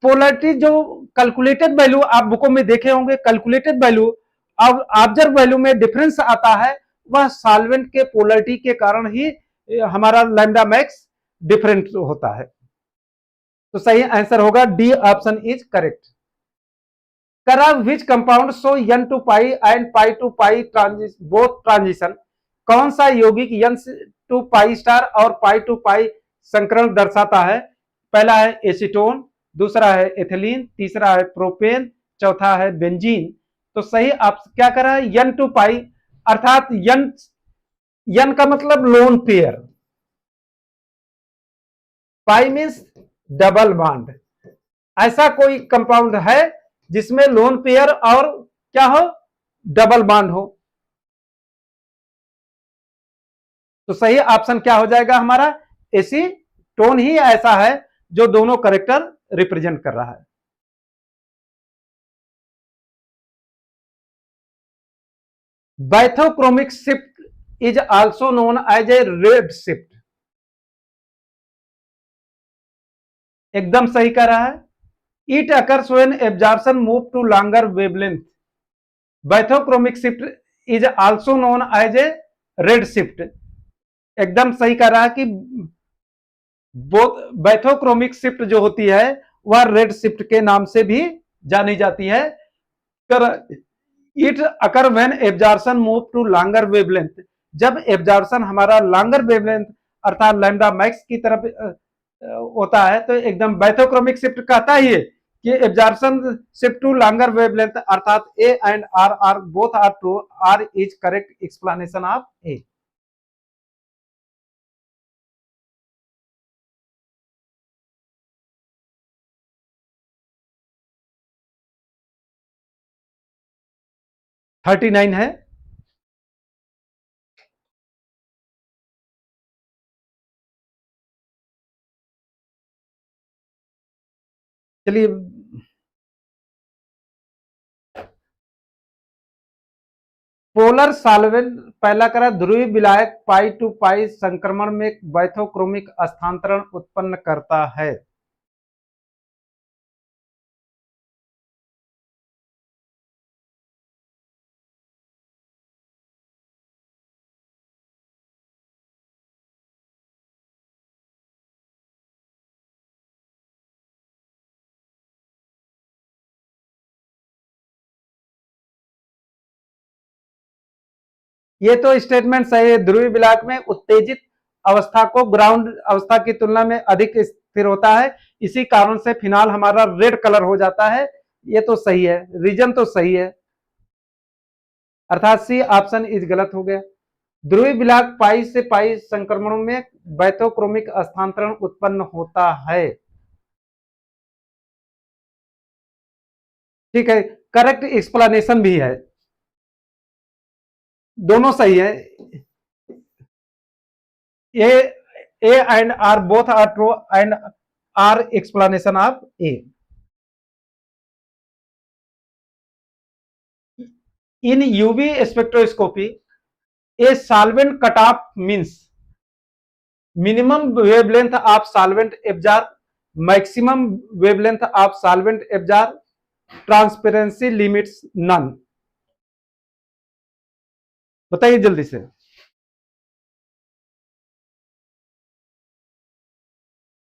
पोलैरिटी जो कैलकुलेटेड वैल्यू आप बुकों में देखे होंगे, कैलकुलेटेड वैल्यू और ऑब्जर्व वैल्यू में डिफरेंस आता है, वह सॉल्वेंट के पोलैरिटी के कारण ही हमारा लैम्डा मैक्स डिफरेंट होता है। तो सही आंसर होगा डी ऑप्शन इज करेक्ट। करा which compound so n to pi and pi to pi both transition? कौन सा यौगिक n टू पाई स्टार और पाई टू पाई संकरण दर्शाता है? पहला है एसीटोन, दूसरा है एथिलीन, तीसरा है प्रोपेन, चौथा है बेंजीन। तो सही आप क्या करा है? n टू पाई, अर्थात n का मतलब लोन पेयर, पाई मीन्स डबल बॉन्ड। ऐसा कोई कंपाउंड है जिसमें लोन पेयर और क्या हो? डबल बॉन्ड हो। तो सही ऑप्शन क्या हो जाएगा हमारा? एसीटोन ही ऐसा है जो दोनों करेक्टर रिप्रेजेंट कर रहा है। Bathochromic shift is also known as a red shift, एकदम सही कह रहा है। It occurs when absorption move to longer wavelength. Bathochromic shift is also known as a red shift, एकदम सही कह रहा है कि बैथोक्रोमिक शिफ्ट जो होती है वह रेड शिफ्ट के नाम से भी जानी जाती है। It occur when absorption move to longer wavelength, जब एब्जॉर्प्शन हमारा लॉन्गर वेवलेंथ अर्थात लैम्डा मैक्स की तरफ होता है, तो एकदम बैथोक्रोमिक शिफ्ट कहता ही है कि absorption shift to longer wavelength, अर्थात A and R both are true, R is correct explanation of A. Thirty nine है। चलिए, पोलर सॉल्वेंट पहला करा ध्रुवीय विलायक पाई टू पाई संक्रमण में बैथोक्रोमिक स्थानांतरण उत्पन्न करता है। ये तो स्टेटमेंट सही है। ध्रुवीय बिलाक में उत्तेजित अवस्था को ग्राउंड अवस्था की तुलना में अधिक स्थिर होता है, इसी कारण से फिनाल हमारा रेड कलर हो जाता है। ये तो सही है, रीजन तो सही है, अर्थात सी ऑप्शन इज गलत हो गया। ध्रुवीय बिलाक पाई से पाई संक्रमणों में बैथोक्रोमिक स्थानांतरण उत्पन्न होता है। ठीक है, करेक्ट एक्सप्लेनेशन भी है, दोनों सही है। A and R both are true and R explanation of A. In UV spectroscopy a solvent cut off means minimum wavelength of solvent absorb, maximum wavelength of solvent absorb, transparency limits none। बताइए जल्दी से।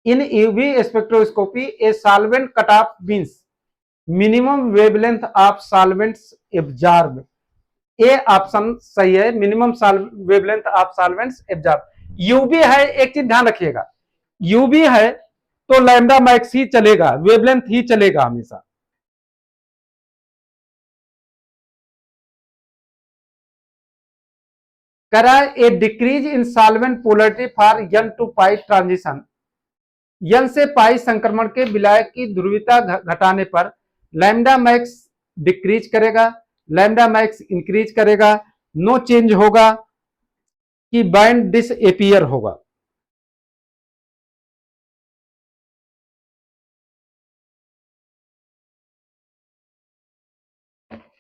In UV spectroscopy a solvent cut off means minimum wavelength of solvents absorb. A option सही है, minimum wavelength of solvents absorb. UV है, एक चीज ध्यान रखिएगा, यूवी है तो लैम्डा मैक्स ही चलेगा, वेवलेंथ ही चलेगा हमेशा। करा a decrease in solvent polarity for n to pi transition. n से पाई संक्रमण के विलायक की ध्रुवीयता घटाने पर लैम्डा मैक्स डिक्रीज करेगा, लैम्डा मैक्स इंक्रीज करेगा, नो चेंज होगा कि बैंड डिसएपियर होगा।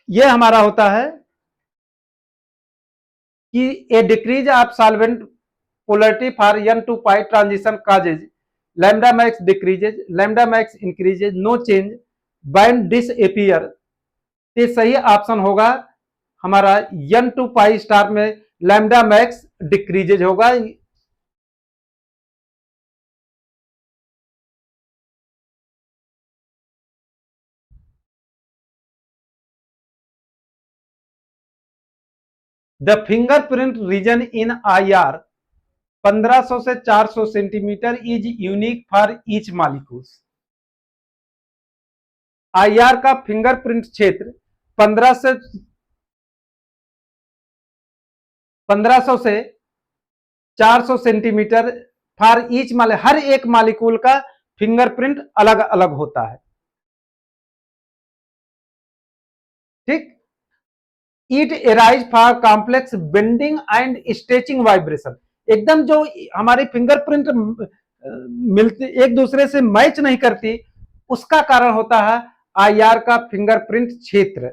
यह हमारा होता है कि a decrease of solvent polarity for n to pi transition causes lambda max decreases, lambda max increases, no change, band disappear. ये सही ऑप्शन होगा हमारा n टू पाई स्टार में लैम्डा मैक्स डिक्रीजेज होगा। The fingerprint region in IR 1500 से 400 centimetre is unique for each molecules. IR का फिंगरप्रिंट क्षेत्र 1500 से 400 सेंटीमीटर फॉर ईच हर एक मॉलिक्यूल का फिंगरप्रिंट अलग अलग होता है। ठीक, it arise for complex bending and stretching vibration. एकदम जो हमारी फिंगरप्रिंट मिलती एक दूसरे से मैच नहीं करती, उसका कारण होता है IR का फिंगरप्रिंट क्षेत्र,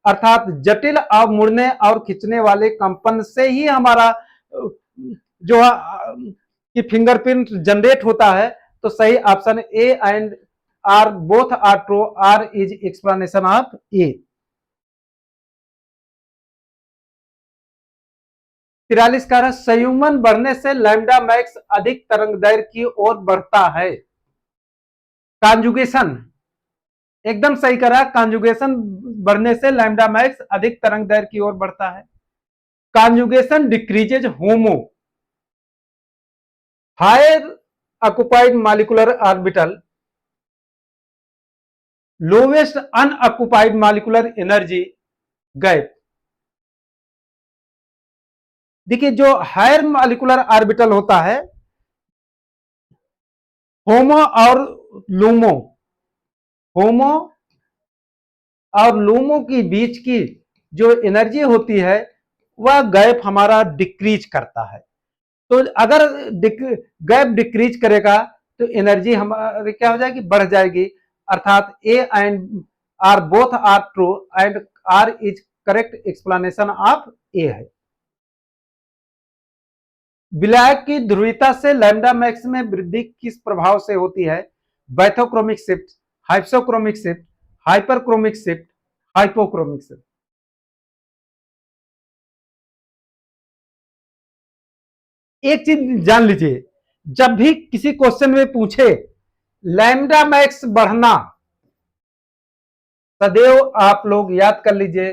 अर्थात जटिल और मुड़ने और खींचने वाले कंपन से ही हमारा जो कि फिंगरप्रिंट जनरेट होता है। तो सही option A and R both are true, R is explanation of A. 43 का संयुग्मन बढ़ने से लैम्डा मैक्स अधिक तरंगदैर्घ्य की ओर बढ़ता है। कॉन्जुगेशन एकदम सही करा, कॉन्जुगेशन बढ़ने से लैम्डा मैक्स अधिक तरंगदैर्घ्य की ओर बढ़ता है। Conjugation decreases HOMO higher occupied molecular orbital lowest unoccupied molecular energy gap. देखिए जो हायर मॉलिक्यूलर ऑर्बिटल होता है, होमो और लूमो, होमो और लूमो की बीच की जो एनर्जी होती है वह गैप हमारा डिक्रीज करता है। तो अगर गैप डिक्रीज करेगा तो एनर्जी हमारी क्या हो जाएगी, बढ़ जाएगी। अर्थात A and R both are true and R is correct explanation of A है। विलायक की ध्रुवीयता से लैम्डा मैक्स में वृद्धि किस प्रभाव से होती है? Bathochromic shift, hypsochromic shift, hyperchromic shift, hypochromic shift. एक चीज जान लीजिए, जब भी किसी क्वेश्चन में पूछे लैम्डा मैक्स बढ़ना, सदैव आप लोग याद कर लीजिए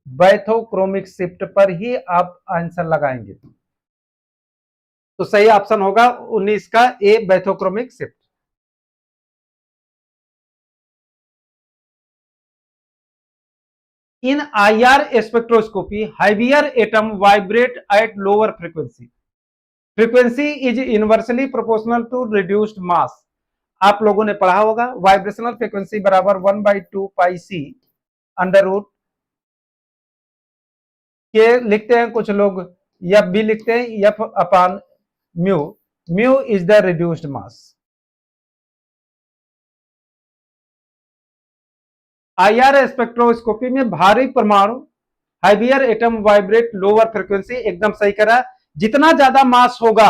बैथोक्रोमिक शिफ्ट पर ही आप आंसर लगाएंगे। तो सही ऑप्शन होगा 19 का A, bathochromic shift. In IR spectroscopy, heavier atom vibrate at lower frequency. Frequency is inversely proportional to reduced mass. आप लोगों ने पढ़ा होगा वाइब्रेशनल फ्रीक्वेंसी बराबर 1/2 पाई सी अंडर रूट के लिखते हैं कुछ लोग, एफ भी लिखते हैं, F upon mu. Mu is the reduced mass. IR spectroscopy में भारी परमाणु हाइबियर एटम वाइब्रेट लोअर फ्रीक्वेंसी, एकदम सही करा। जितना ज्यादा मास होगा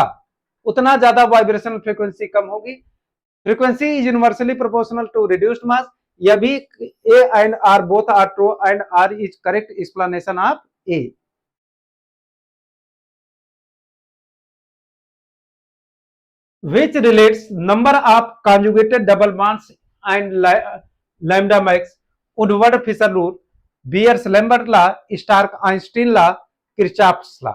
उतना ज्यादा वाइब्रेशन फ्रीक्वेंसी कम होगी। Frequency is universally proportional to reduced mass. यह भी A and R both are true and R is correct explanation of A. Which relates number of conjugated double bonds and lambda max, Woodward Fisher rule, Beer's Lambert law, Stark Einstein law, Kirchhoff's law।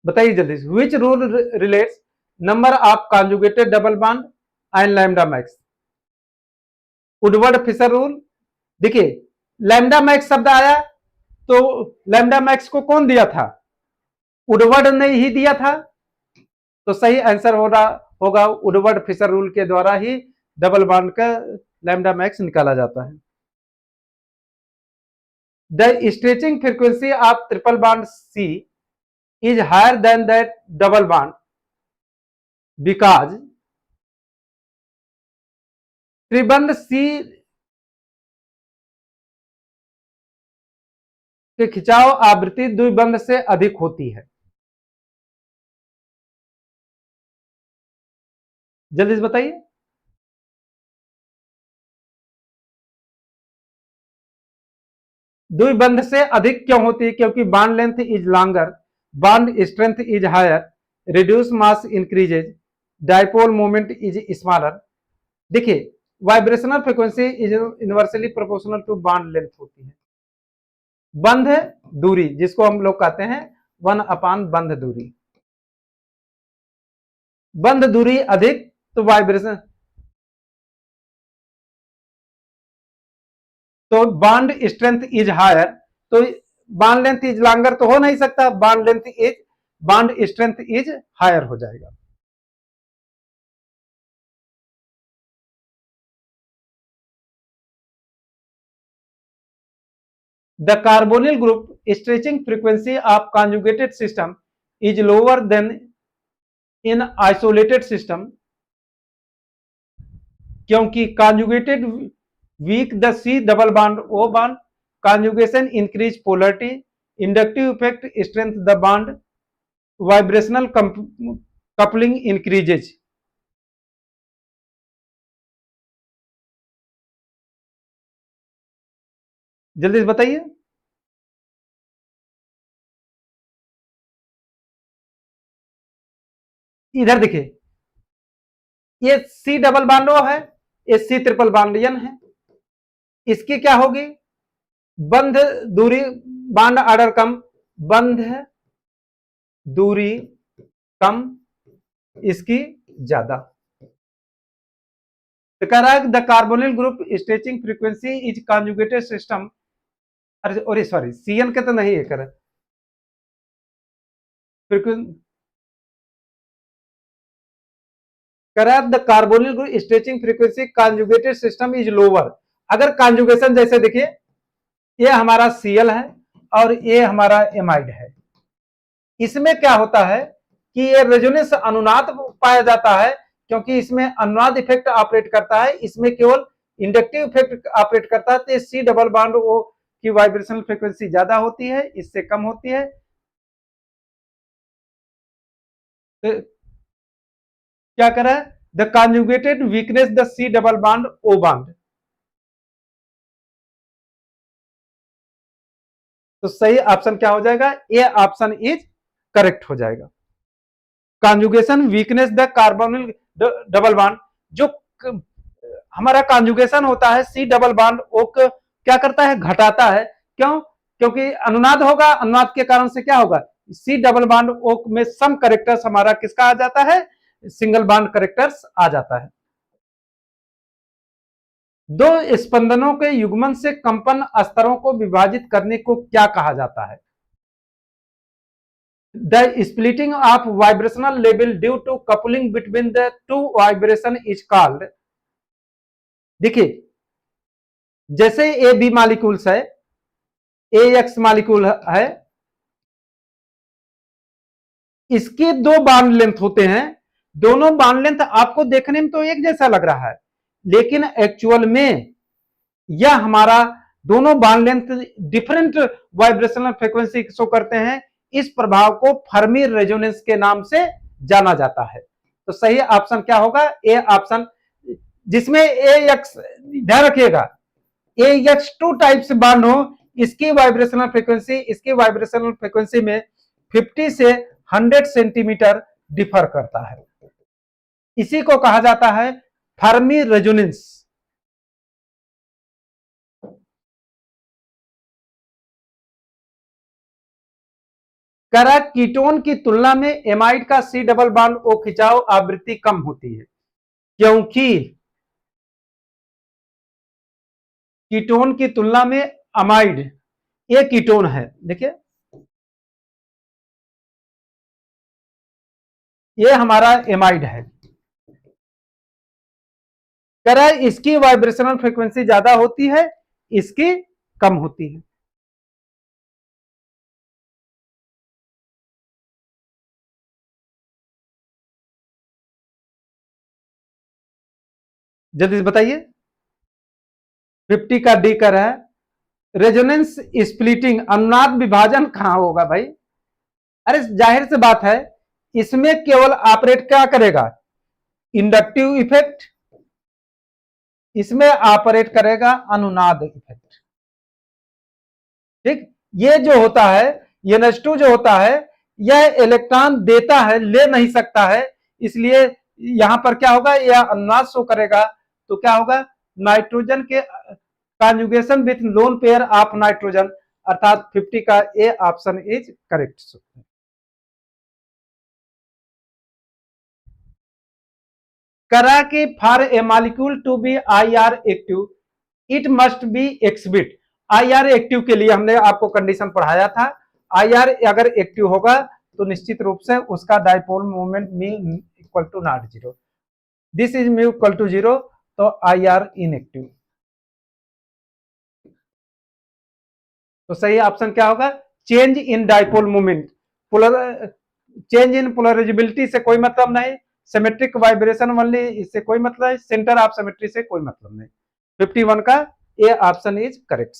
बताइए जल्दी से। Which rule relates number of conjugated double bond and lambda max, Woodward Fisher rule। देखिए लैम्डा मैक्स शब्द आया तो लैम्डा मैक्स को कौन दिया था? वुडवर्ड ने ही दिया था। तो सही आंसर होगा वुडवर्ड फिशर रूल के द्वारा ही डबल बॉन्ड का लैम्डा मैक्स निकाला जाता है। The stretching frequency of triple bond C is higher than that double bond because त्रिबंध सी के खिंचाव आवृत्ति द्विबंध से अधिक होती है। जल्दी से बताइए। द्विबंध से अधिक क्यों होती है? क्योंकि bond length is longer, bond strength is higher, reduce mass increases, dipole moment is smaller. देखिए vibrational frequency is inversely proportional to bond length होती है। बंध दूरी जिसको हम लोग कहते हैं 1/, बंध दूरी। बंध दूरी अधिक तो वाइब्रेशन, तो बॉन्ड स्ट्रेंथ इज हायर, तो बॉन्ड लेंथ इज लॉन्गर तो हो नहीं सकता, बॉन्ड स्ट्रेंथ इज हायर हो जाएगा। The carbonyl group stretching frequency of conjugated system is lower than in isolated system क्योंकि conjugated weak the C double bond O bond, conjugation increase polarity, inductive effect strength the bond, vibrational coupling increases। जल्दी से बताइए। इधर देखिए ये सी डबल बॉन्ड ओ है, ये सी ट्रिपल बॉन्ड एन है। इसकी क्या होगी? बंध दूरी, बॉन्ड ऑर्डर कम, बंध दूरी कम, इसकी ज्यादा। तो कह रहा है the carbonyl group stretching frequency is conjugated system, अरे सॉरी सीएन के तो नहीं है कर the carbonyl group stretching frequency conjugated system is lower. अगर कॉन्जुगेशन जैसे देखिए ये हमारा सीएल है और ये हमारा एमाइड है, इसमें क्या होता है कि ये रेजोनेंस अनुनाद पाया जाता है क्योंकि इसमें अनुनाद इफेक्ट ऑपरेट करता है, इसमें केवल इंडक्टिव इफेक्ट ऑपरेट करता है। तो सी डबल बॉन्ड ओ की वाइब्रेशनल फ्रीक्वेंसी ज्यादा होती है, इससे कम होती है। तो क्या कर रहा है? The conjugated weakness the C double bond O bond. तो सही ऑप्शन क्या हो जाएगा? ए ऑप्शन इज करेक्ट हो जाएगा। Conjugation weakness the carbonyl double bond, जो हमारा कॉन्जुगेशन होता है सी डबल बॉन्ड ओ को क्या करता है, घटाता है। क्यों? क्योंकि अनुनाद होगा, अनुनाद के कारण से क्या होगा, सी डबल बॉन्ड ओ में सम करेक्टर्स हमारा किसका आ जाता है, सिंगल बॉन्ड करेक्टर्स आ जाता है। दो स्पंदनों के युग्मन से कंपन स्तरों को विभाजित करने को क्या कहा जाता है? The splitting of vibrational level due to coupling between the two vibration is called, देखिए जैसे ए बी मालिक्यूल्स है, ए एक्स मालिक्यूल है, इसके दो बॉन्ड लेंथ होते हैं, दोनों बॉन्ड लेंथ आपको देखने में तो एक जैसा लग रहा है, लेकिन एक्चुअल में यह हमारा दोनों bond length different vibrational frequency show करते हैं। इस प्रभाव को फर्मी रेजोनेंस के नाम से जाना जाता है। तो सही ऑप्शन क्या होगा, ए ऑप्शन, जिसमें ए एक्स, ध्यान रखिएगा ए एक्स टू टाइप से बॉन्ड हो, इसकी वाइब्रेशनल फ्रीक्वेंसी इसकी वाइब्रेशनल फ्रीक्वेंसी में 50 से 100 सेंटीमीटर डिफर करता है। इसी को कहा जाता है फर्मी रेजोनेंस। करा कीटोन की तुलना में एमाइड का सी डबल बॉन्ड ओ खिंचाव आवृत्ति कम होती है, क्योंकि कीटोन की तुलना में अमाइड, ये कीटोन है, देखिए ये हमारा एमाइड है, करा इसकी वाइब्रेशनल फ्रीक्वेंसी ज्यादा होती है, इसकी कम होती है। जल्दी बताइए, 50 का डी कर है। रेजोनेंस स्प्लिटिंग, अनुनाद विभाजन कहां होगा भाई? अरे जाहिर से बात है, इसमें केवल ऑपरेट क्या करेगा, इंडक्टिव इफेक्ट, इसमें ऑपरेट करेगा अनुनाद इफेक्ट। ठीक, ये जो होता है, ये NH2 जो होता है, यह इलेक्ट्रॉन देता है, ले नहीं सकता है, इसलिए यहां पर क्या होगा, यह अनुनाद शो करेगा। तो क्या होगा, नाइट्रोजन के conjugation with lone pair of nitrogen, अर्थात 50 का ए ऑप्शन इज करेक्ट। करा कि for a molecule to be IR active it must be exhibit. IR active के लिए हमने आपको कंडीशन पढ़ाया था, IR अगर एक्टिव होगा तो निश्चित रूप से उसका dipole moment mu equal to not zero, this is mu equal to zero, तो IR इनएक्टिव। तो सही ऑप्शन क्या होगा, change in dipole moment, polar change in polarisability से कोई मतलब नहीं, सिमेट्रिक वाइब्रेशन वाली इससे कोई मतलब नहीं, सेंटर ऑफ सिमेट्री से कोई मतलब नहीं। 51 का ए ऑप्शन इज करेक्ट।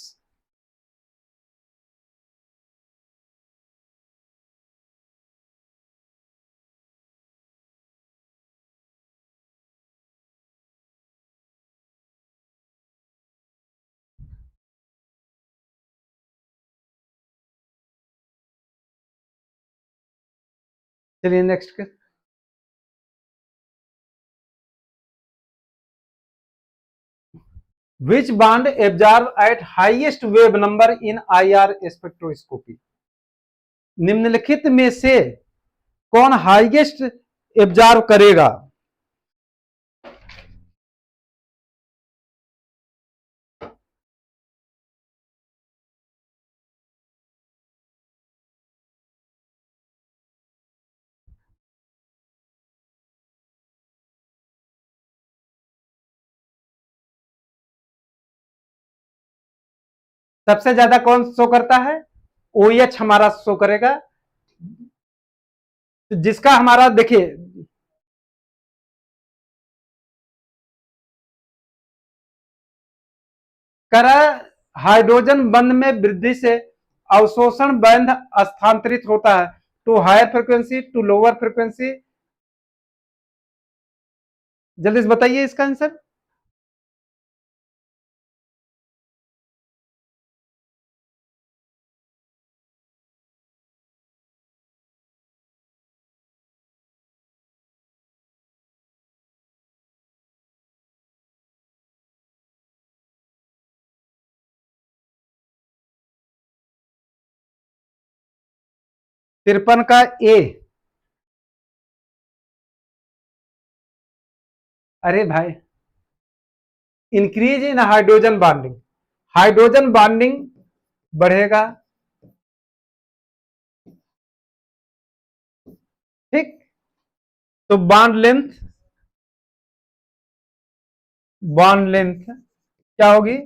चलिए नेक्स्ट के, which band absorb at highest wave number in IR spectroscopy? निम्नलिखित में से कौन हाईएस्ट एब्जॉर्व करेगा? सबसे ज्यादा कौन शो करता है, OH हमारा शो करेगा, जिसका हमारा देखिए करा हाइड्रोजन बंध में वृद्धि से अवशोषण बंध स्थानांतरित होता है to higher frequency to lower frequency, जल्दी से बताइए इसका आंसर। 53 का ए। अरे भाई, increase in hydrogen bonding, hydrogen bonding बढ़ेगा, ठीक। तो बॉन्ड लेंथ क्या होगी,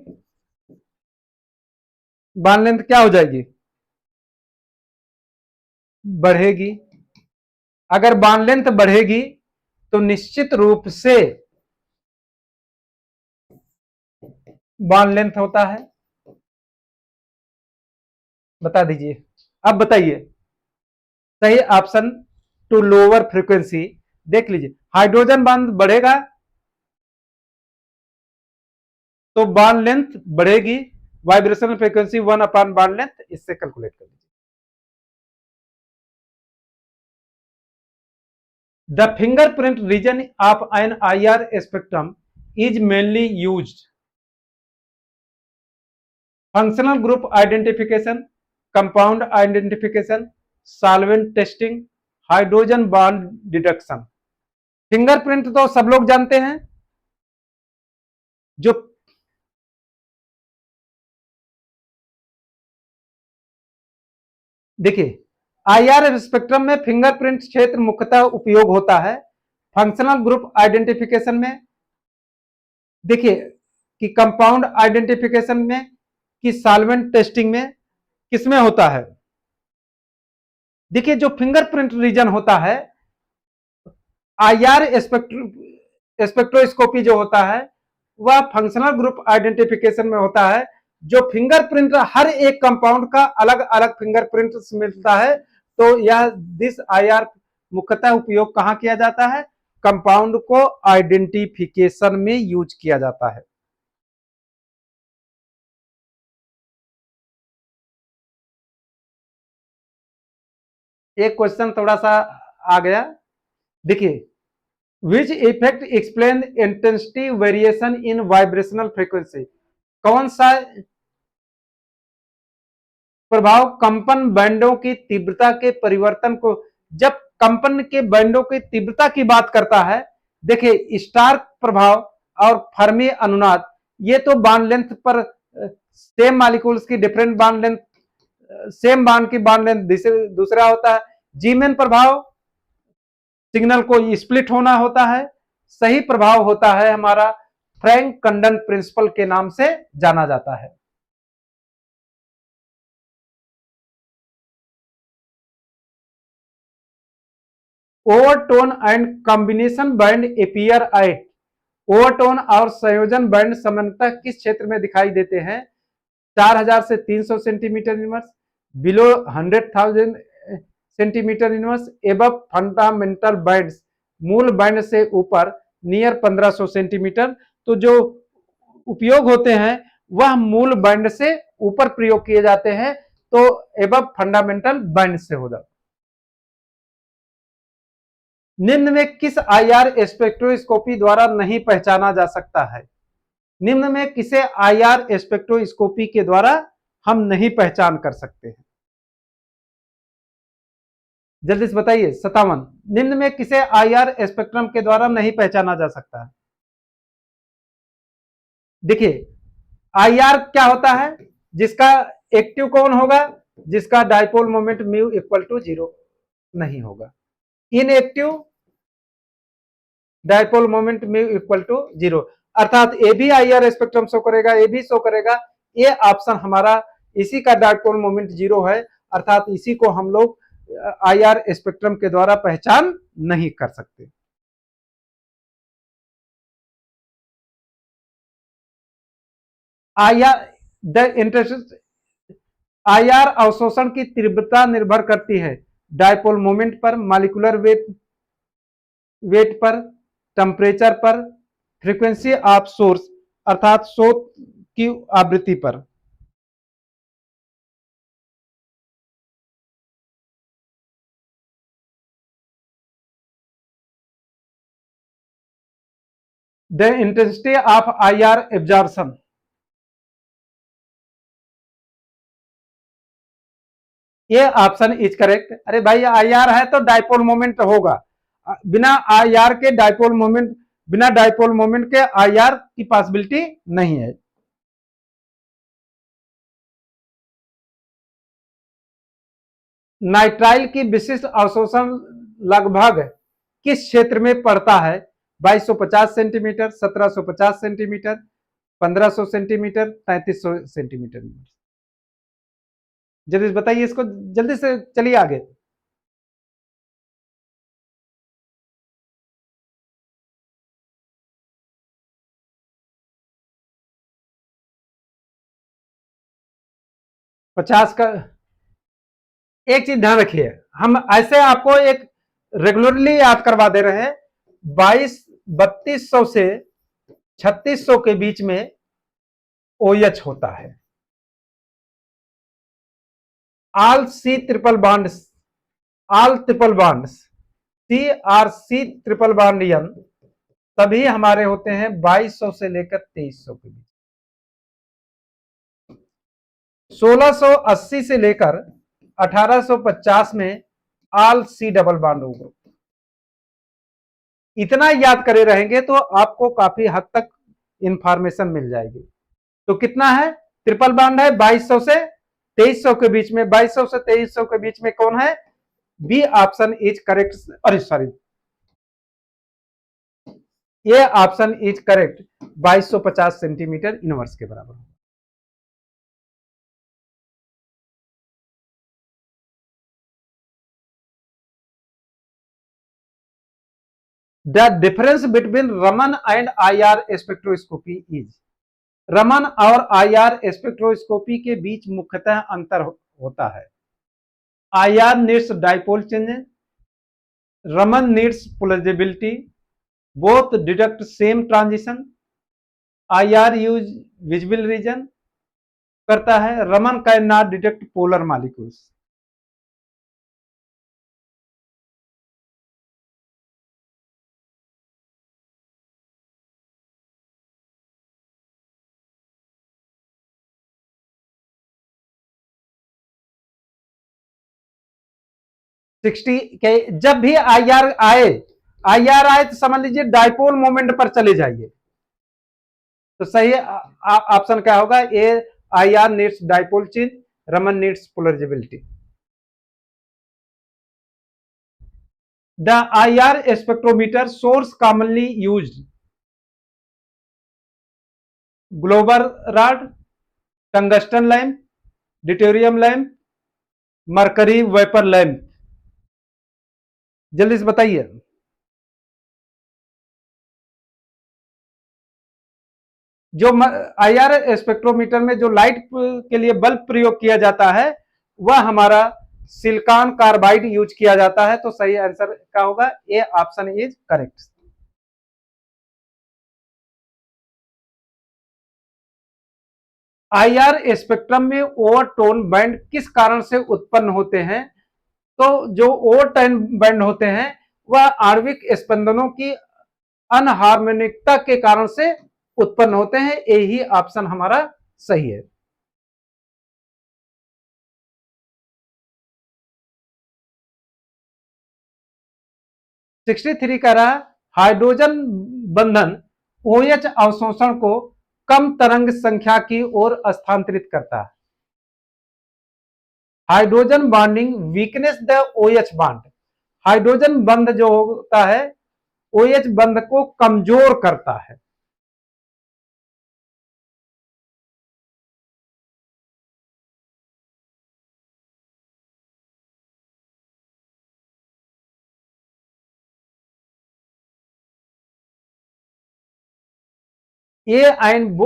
बॉन्ड लेंथ क्या हो जाएगी, बढ़ेगी। अगर बॉन्ड लेंथ बढ़ेगी तो निश्चित रूप से बॉन्ड लेंथ होता है, बता दीजिए, अब बताइए। सही ऑप्शन टू लोअर फ्रीक्वेंसी। देख लीजिए, हाइड्रोजन बॉन्ड बढ़ेगा तो बॉन्ड लेंथ बढ़ेगी, वाइब्रेशनल फ्रीक्वेंसी 1 बॉन्ड लेंथ, इससे कैलकुलेट कर लीजिए। The fingerprint region of an IR spectrum is mainly used functional group identification, compound identification, solvent testing, hydrogen bond detection. Fingerprint तो सब लोग जानते हैं, जो देखिए IR स्पेक्ट्रम में फिंगरप्रिंट क्षेत्र मुख्यतः उपयोग होता है फंक्शनल ग्रुप आइडेंटिफिकेशन में, देखिए कि कंपाउंड आइडेंटिफिकेशन में, कि सॉल्वेंट टेस्टिंग में, किसमें होता है। देखिए जो फिंगरप्रिंट रीजन होता है, IR स्पेक्ट्रोस्कोपी जो होता है वह फंक्शनल ग्रुप आइडेंटिफिकेशन में होता है। जो फिंगरप्रिंट हर एक कंपाउंड का अलग अलग फिंगरप्रिंट मिलता है, तो यह दिस IR मुख्यतः उपयोग कहां किया जाता है, कंपाउंड को आइडेंटिफिकेशन में यूज किया जाता है। एक क्वेश्चन थोड़ा सा आ गया, देखिए which effect explain intensity variation in vibrational frequency, कौन सा प्रभाव कंपन बैंडों की तीव्रता के परिवर्तन को, जब कंपन के बैंडों की तीव्रता की बात करता है, देखिए स्टार्क प्रभाव और फर्मी अनुनाद, ये तो बॉन्ड लेंथ पर सेम मॉलिक्यूल्स की different bond length, same bond की बॉन्ड लेंथ दूसरा होता है। जीमेन प्रभाव सिग्नल को स्प्लिट होना होता है, सही प्रभाव होता है हमारा फ्रैंक कंडन प्रिंसिपल के नाम से जाना जाता है। Overtone and combination band appear eight, overtone और संयोजन बैंड सामान्यतः किस क्षेत्र में दिखाई देते हैं, 4000 से 300 centimetre inverse, below 100,000 centimetre inverse, above fundamental bands, मूल बैंड से ऊपर नियर 1500 सेंटीमीटर। तो जो उपयोग होते हैं वह मूल बैंड से ऊपर प्रयोग किए जाते हैं, तो एबव फंडामेंटल बैंड से हो जाता। निम्न में किस IR स्पेक्ट्रोस्कोपी द्वारा नहीं पहचाना जा सकता है, निम्न में किसे IR स्पेक्ट्रोस्कोपी के द्वारा हम नहीं पहचान कर सकते हैं, जल्दी से बताइए। 57, निम्न में किसे IR स्पेक्ट्रम के द्वारा नहीं पहचाना जा सकता है। देखिए IR क्या होता है, जिसका एक्टिव कौन होगा, जिसका dipole moment mu equal to 0 नहीं होगा, inactive dipole moment mu equal to 0, अर्थात ए भी IR स्पेक्ट्रम शो करेगा, ए भी शो करेगा, ये ऑप्शन हमारा, इसी का डाइपोल मोमेंट 0 है, अर्थात इसी को हम लोग IR स्पेक्ट्रम के द्वारा पहचान नहीं कर सकते। IR द इंटरेस्ट, IR अवशोषण की तीव्रता निर्भर करती है डाइपोल मोमेंट पर, मॉलिक्यूलर वेट पर, टेम्परेचर पर, फ्रीक्वेंसी ऑफ सोर्स अर्थात स्रोत की आवृत्ति पर। The intensity of IR absorption, ये ऑप्शन इज करेक्ट। अरे भाई आई आर है तो डाइपोल मोमेंट होगा, बिना आई आर के डाइपोल मोमेंट, बिना डाइपोल मोमेंट के आई आर की पॉसिबिलिटी नहीं है। नाइट्राइल की विशिष्ट अवशोषण लगभग किस क्षेत्र में पड़ता है? 2250 सेंटीमीटर, 1750 सेंटीमीटर, 1500 सेंटीमीटर, 3300 सेंटीमीटर। जल्दी से बताइए इसको, जल्दी से चलिए आगे। पचास का, एक चीज ध्यान रखिए, हम ऐसे आपको एक रेगुलरली याद करवा दे रहे हैं। 3200 से 3600 के बीच में OH होता है। All C triple bond, all triple bond CRC triple bond यन तभी हमारे होते हैं 2200 से लेकर 2300 के बीच। 1680 से लेकर 1850 में ऑल C डबल बॉन्ड होगा। इतना याद करे रहेंगे तो आपको काफी हद तक इंफॉर्मेशन मिल जाएगी। तो कितना है? ट्रिपल बॉन्ड है 2200 से 2300 के बीच में। 2200 से 2300 के बीच में कौन है? B option is correct. अरे सॉरी, ये option is correct. 2250 centimetre inverse के बराबर। The difference between Raman and IR spectroscopy is. Raman और IR स्पेक्ट्रोस्कोपी के बीच मुख्यतः अंतर होता है। IR needs dipole change, Raman needs polarisability, both deduct same transition. IR use visible region करता है, Raman can not detect polar molecules. Sixty के जब भी आई आर आए तो समझ लीजिए डाइपोल मोमेंट पर चले जाइए। तो सही ऑप्शन क्या होगा? A I R needs dipole change, Raman needs polarizability. The IR spectrometer source commonly used, global rod, tungsten lamp, deuterium lamp, mercury vapour lamp. जल्दी से बताइए। जो IR स्पेक्ट्रोमीटर में जो लाइट के लिए बल्ब प्रयोग किया जाता है वह हमारा सिलिकॉन कार्बाइड यूज किया जाता है। तो सही आंसर क्या होगा? ए option is correct. IR spectrum में ओवरटोन बैंड किस कारण से उत्पन्न होते हैं? तो जो ओवरटोन बैंड होते हैं वह आणविक स्पंदनों की अनहार्मोनिकता के कारण से उत्पन्न होते हैं। यही ऑप्शन हमारा सही है। सिक्सटी थ्री कह रहा है हाइड्रोजन बंधन OH अवशोषण को कम तरंग संख्या की ओर स्थानांतरित करता है। Hydrogen bonding weakness the OH bond. Hydrogen बंध जो होता है OH बंध को कमजोर करता है। A and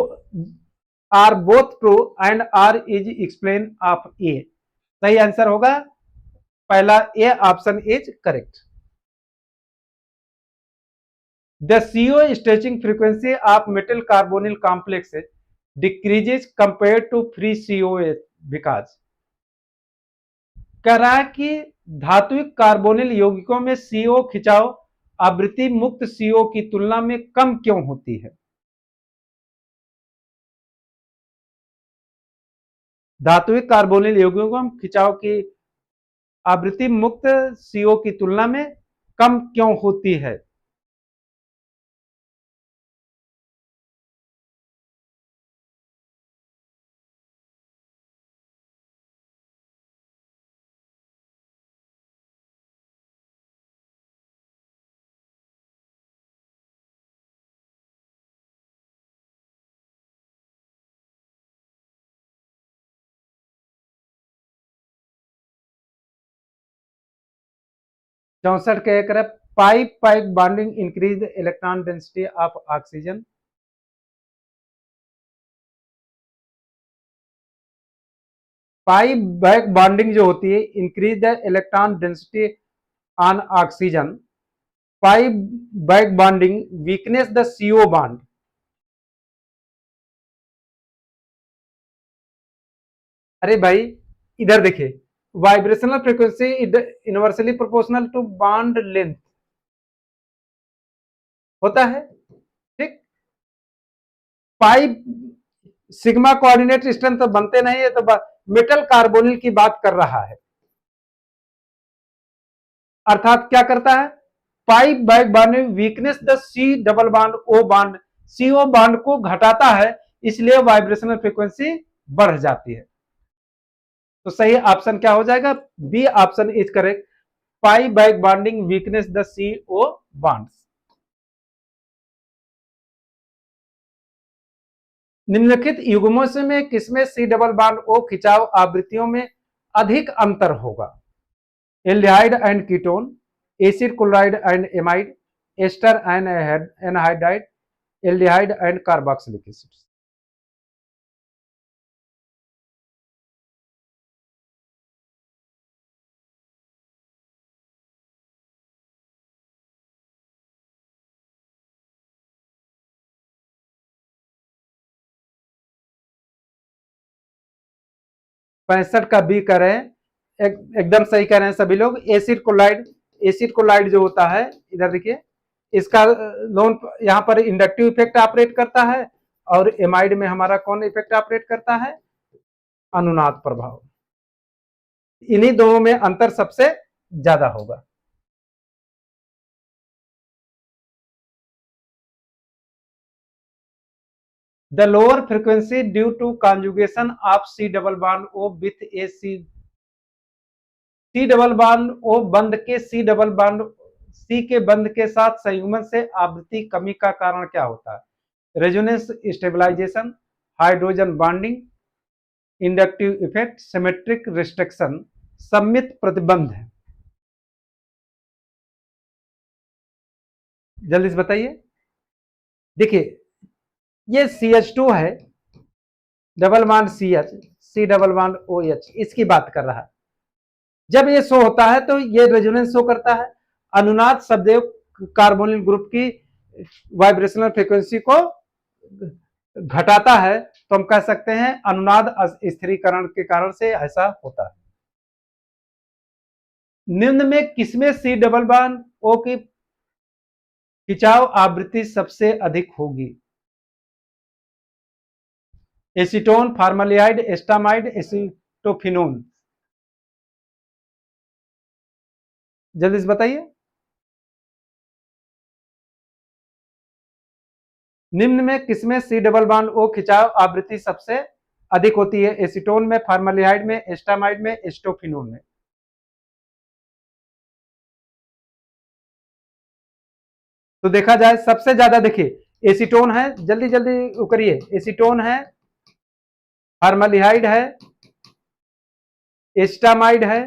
R both true and R is explain of A. सही आंसर होगा पहला, A option is correct. The CO stretching frequency of metal carbonyl complex decreases compare to free COH because. कह रहा है कि धात्विक कार्बोनिल यौगिकों में CO खिंचाव आवृत्ति मुक्त CO की तुलना में कम क्यों होती है? धात्विक कार्बोनिल यौगिकों में खिंचाव की आवृत्ति मुक्त सीओ की तुलना में कम क्यों होती है? चौसठ के एक pi pi bonding increase electron density of oxygen. Pi back bonding जो होती है increase the electron density on oxygen. Pi back bonding weakness the CO bond. अरे भाई इधर देखिए, vibrational frequency inversely proportional to bond length होता है, ठीक। पाइप सिग्मा कोऑर्डिनेट स्ट्रेंथ तो बनते नहीं है, तो मेटल कार्बोनिल की बात कर रहा है, अर्थात क्या करता है, pi back bonding weakness the C double bond O bond, CO bond को घटाता है, इसलिए वाइब्रेशनल फ्रीक्वेंसी बढ़ जाती है। तो सही ऑप्शन क्या हो जाएगा? B option is correct, pi back bonding weakness the CO bonds. निम्नलिखित युग्मों से में किसमें सी डबल बॉन्ड ओ खिंचाव आवृत्तियों में अधिक अंतर होगा? Aldehyde and ketone, acid chloride and amide, ester and anhydride, aldehyde and carboxylic acid. पैंसठ का बी कर रहे हैं, एकदम सही कह रहे हैं सभी लोग। एसिड क्लोराइड, एसिड क्लोराइड जो होता है, इधर देखिए, इसका लोन यहाँ पर इंडक्टिव इफेक्ट ऑपरेट करता है, और एमाइड में हमारा कौन इफेक्ट ऑपरेट करता है? अनुनाद प्रभाव। इन्हीं दोनों में अंतर सबसे ज्यादा होगा। The lower frequency due to conjugation of C double bond O with a C double bond O बंद के C डबल बॉन्ड C के बंद के साथ संयुग्मन से आवृत्ति कमी का कारण क्या होता है? Resonance stabilization, hydrogen bonding, inductive effect, symmetric restriction, सम्मित प्रतिबंध है। जल्दी से बताइए। देखिए, ये CH2 है, double bond CH, C double bond OH, इसकी बात कर रहा है। जब ये शो होता है तो ये रेजोनेंस शो करता है, अनुनाद सदैव कार्बोनिल ग्रुप की वाइब्रेशनल फ्रीक्वेंसी को घटाता है, तो हम कह सकते हैं अनुनाद स्थिरीकरण के कारण से ऐसा होता है। निम्न में किसमें सी डबल बॉन्ड ओ की खिंचाव आवृत्ति सबसे अधिक होगी? Acetone, formaldehyde, acetamide, acetophenone. जल्दी से बताइए। निम्न में किसमें सी डबल बॉन्ड ओ खिंचाव आवृत्ति सबसे अधिक होती है? एसीटोन में, फार्मलिहाइड में, एस्टामाइड में, एस्टोफिनोन में। तो देखा जाए सबसे ज्यादा, देखिए एसीटोन है, जल्दी जल्दी करिए, एसीटोन है, फार्मलिहाइड है, एस्टामाइड है,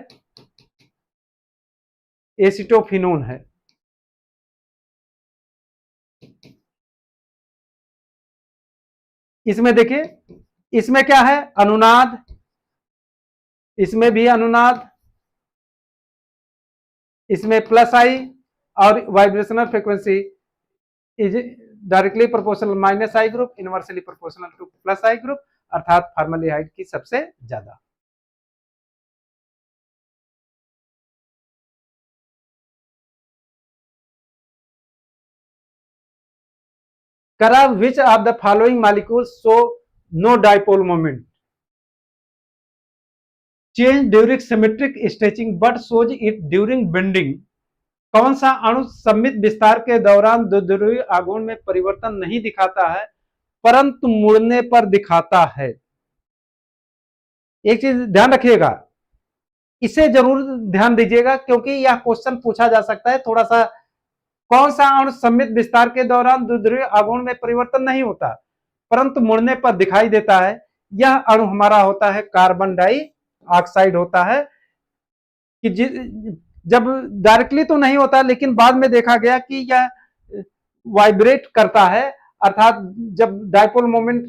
एसिटोफिनोन है। इसमें देखिए, इसमें क्या है? अनुनाद, इसमें भी अनुनाद, इसमें प्लस आई, और vibrational frequency is directly proportional minus I group, inversely proportional to plus I group, अर्थात फार्मलिहाइड की सबसे ज्यादा। करा which of the following molecules show no dipole moment? Change during symmetric stretching but shows it during bending. कौन सा अणु सममित विस्तार के दौरान द्विध्रुवीय आघूर्ण में परिवर्तन नहीं दिखाता है परंतु मुड़ने पर दिखाता है? एक चीज ध्यान रखिएगा, इसे जरूर ध्यान दीजिएगा क्योंकि यह क्वेश्चन पूछा जा सकता है थोड़ा सा। कौन सा अणु सममित विस्तार के दौरान द्विध्रुवीय आघूर्ण में परिवर्तन नहीं होता परंतु मुड़ने पर दिखाई देता है? यह अणु हमारा होता है कार्बन डाइऑक्साइड होता है कि जब डायरेक्टली तो नहीं होता लेकिन बाद में देखा गया कि यह वाइब्रेट करता है, अर्थात जब डाइपोल मोमेंट,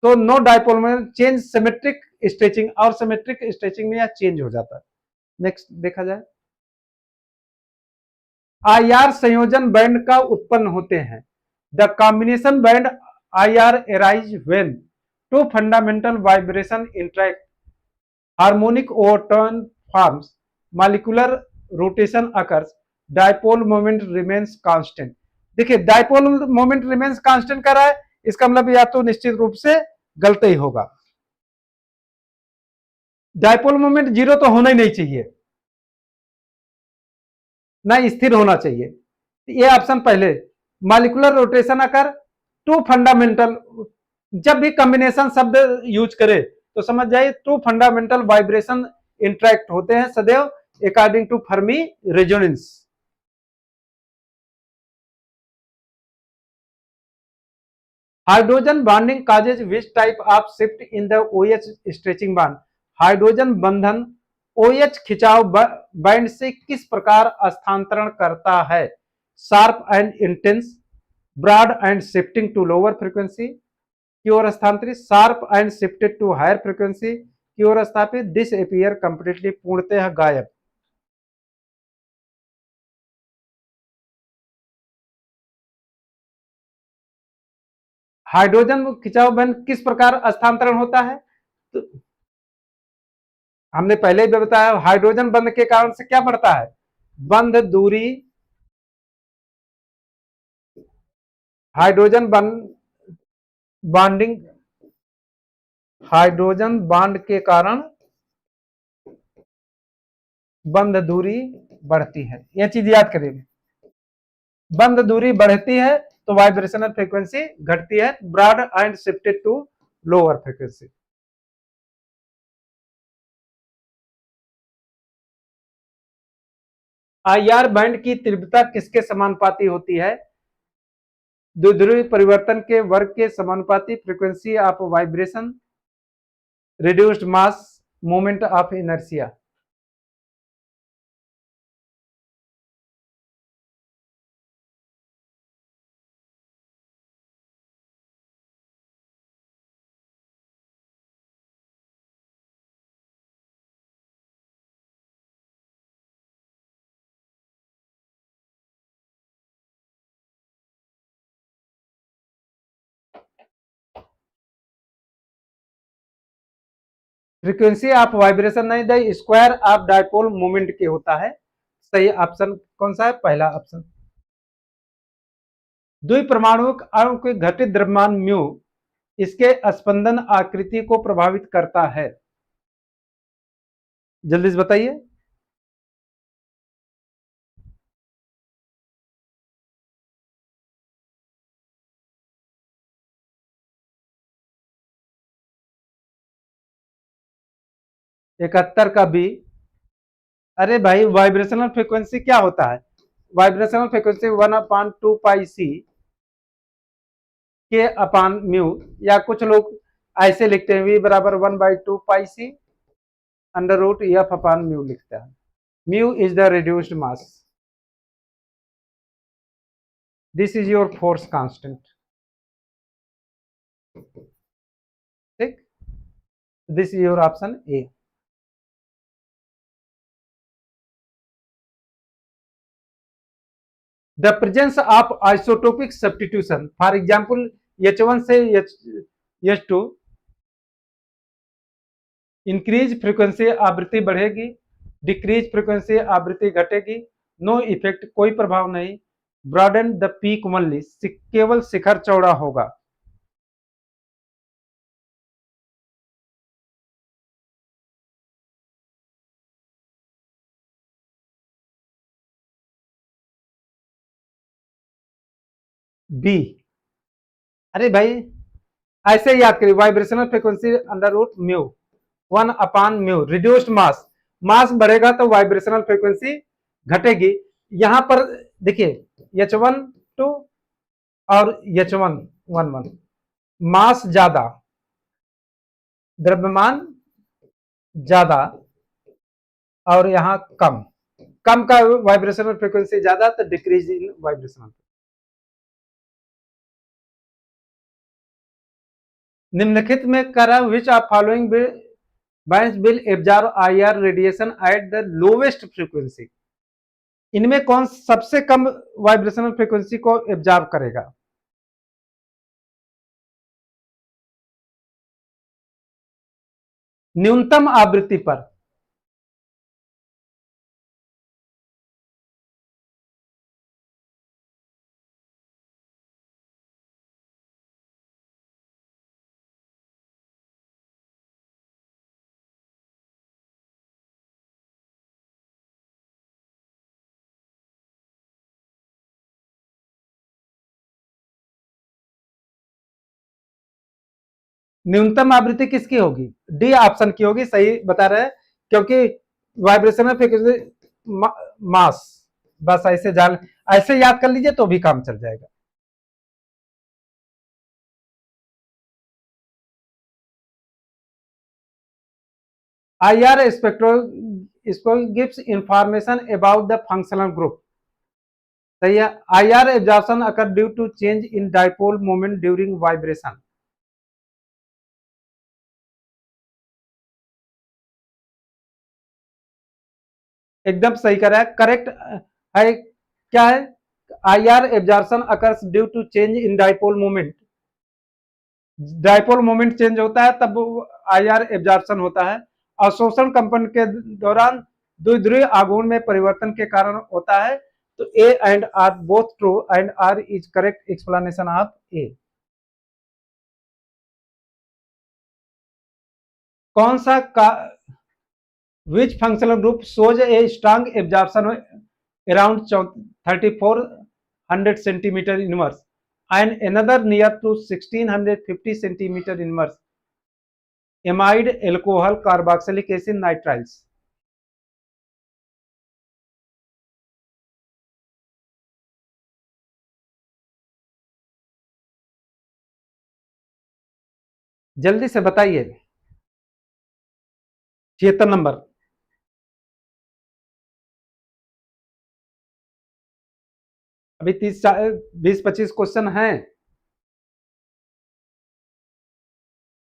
तो no dipole moment change symmetric stretching, और सिमेट्रिक स्ट्रेचिंग में यह चेंज हो जाता है। नेक्स्ट देखा जाए, आईआर संयोजन बैंड का उत्पन्न होते हैं। The combination band IR arise when two fundamental vibration interact, harmonic overtone forms, molecular rotation occurs, dipole moment remains constant. देखिए डाइपोल मोमेंट रिमेन्स कांस्टेंट कर रहा है, इसका मतलब या तो निश्चित रूप से गलत ही होगा। डाइपोल मोमेंट जीरो तो होना ही नहीं चाहिए, ना स्थिर होना चाहिए। ये ऑप्शन पहले, molecular rotation occur to fundamental, जब भी कॉम्बिनेशन शब्द यूज करे तो समझ जाइए टू फंडामेंटल वाइब्रेशन इंटरैक्ट होते हैं सदैव according to Fermi resonance. Hydrogen bonding causes which type of shift in the OH stretching bond. Hydrogen बंधन OH खिंचाव बैंड से किस प्रकार स्थानांतरण करता है? Sharp and intense, broad and shifting to lower frequency की ओर स्थानांतरित, sharp and shifted to higher frequency की ओर स्थापित, डिसअपीयर कंप्लीटली पूर्णतः गायब। हाइड्रोजन खिंचाव बैंड किस प्रकार स्थानांतरण होता है? तो हमने पहले भी बताया हाइड्रोजन बंध के कारण से क्या बढ़ता है? बंध दूरी, हाइड्रोजन बॉन्डिंग, हाइड्रोजन बॉन्ड के कारण बंध दूरी बढ़ती है, यह चीज याद करिए। बंध दूरी बढ़ती है तो वाइब्रेशनल फ्रीक्वेंसी घटती है, broad and shifted to lower frequency. IR band की तीव्रता किसके समानुपाती होती है? द्विध्रुवीय परिवर्तन के वर्ग के समानुपाती, frequency of vibration, reduced mass, moment of inertia. Frequency of vibration नहीं, the square of dipole moment के होता है। सही ऑप्शन कौन सा है? पहला ऑप्शन। द्विपरमाणुक अणु के घटित द्रव्यमान म्यू इसके स्पंदन आकृति को प्रभावित करता है। जल्दी से बताइए। इकहत्तर का बी। अरे भाई वाइब्रेशनल फ्रीक्वेंसी क्या होता है? वाइब्रेशनल फ्रीक्वेंसी 1/2πc के अपान म्यू, या कुछ लोग ऐसे लिखते हैं v बराबर 1/2πc under root F upon mu लिखता है। Mu is the reduced mass, this is your force constant. ठीक, this is your option A. The presence of isotopic substitution, for example H1 से H2, इंक्रीज फ्रीक्वेंसी आवृत्ति बढ़ेगी, डिक्रीज फ्रीक्वेंसी आवृत्ति घटेगी, नो इफेक्ट कोई प्रभाव नहीं, ब्रॉडन द पीक ओनली केवल शिखर चौड़ा होगा। बी। अरे भाई ऐसे याद करिए, vibrational frequency under root mu 1/म्यू, रिड्यूस्ड मास, मास बढ़ेगा तो वाइब्रेशनल फ्रीक्वेंसी घटेगी। यहां पर देखिए H1 2 और H1 11, मास ज्यादा, द्रव्यमान ज्यादा, और यहां कम, कम का वाइब्रेशनल फ्रीक्वेंसी ज्यादा तो डिक्रीज इन वाइब्रेशनल। निम्नलिखित में करा which of following bands will absorb IR radiation at the lowest frequency. इनमें कौन सबसे कम वाइब्रेशनल फ्रीक्वेंसी को एब्जॉर्ब करेगा? न्यूनतम आवृत्ति पर। न्यूनतम आवृत्ति किसकी होगी? डी ऑप्शन की होगी, सही बता रहे हैं, क्योंकि वाइब्रेशनल फ्रीक्वेंसी मास, बस ऐसे जान, ऐसे याद कर लीजिए तो भी काम चल जाएगा। IR spectro gives information about the functional group. सही है। IR absorption occur due to change in dipole moment during vibration. एकदम सही करा है, करेक्ट है। क्या है? IR absorption occurs due to change in dipole moment, dipole moment change होता है तब आईआर एब्जॉर्प्शन होता है। अवशोषण कंपन के दौरान द्विध्रुवीय आघूर्ण में परिवर्तन के कारण होता है। तो A and R both true and R is correct explanation of A. कौन सा का which functional group shows a strong absorption around 3400 centimeter inverse and another near to 1650 centimeter inverse? amide, alcohol, carboxylic acid, nitriles। जल्दी से बताइए। 76 नंबर। अभी 20-25 क्वेश्चन हैं।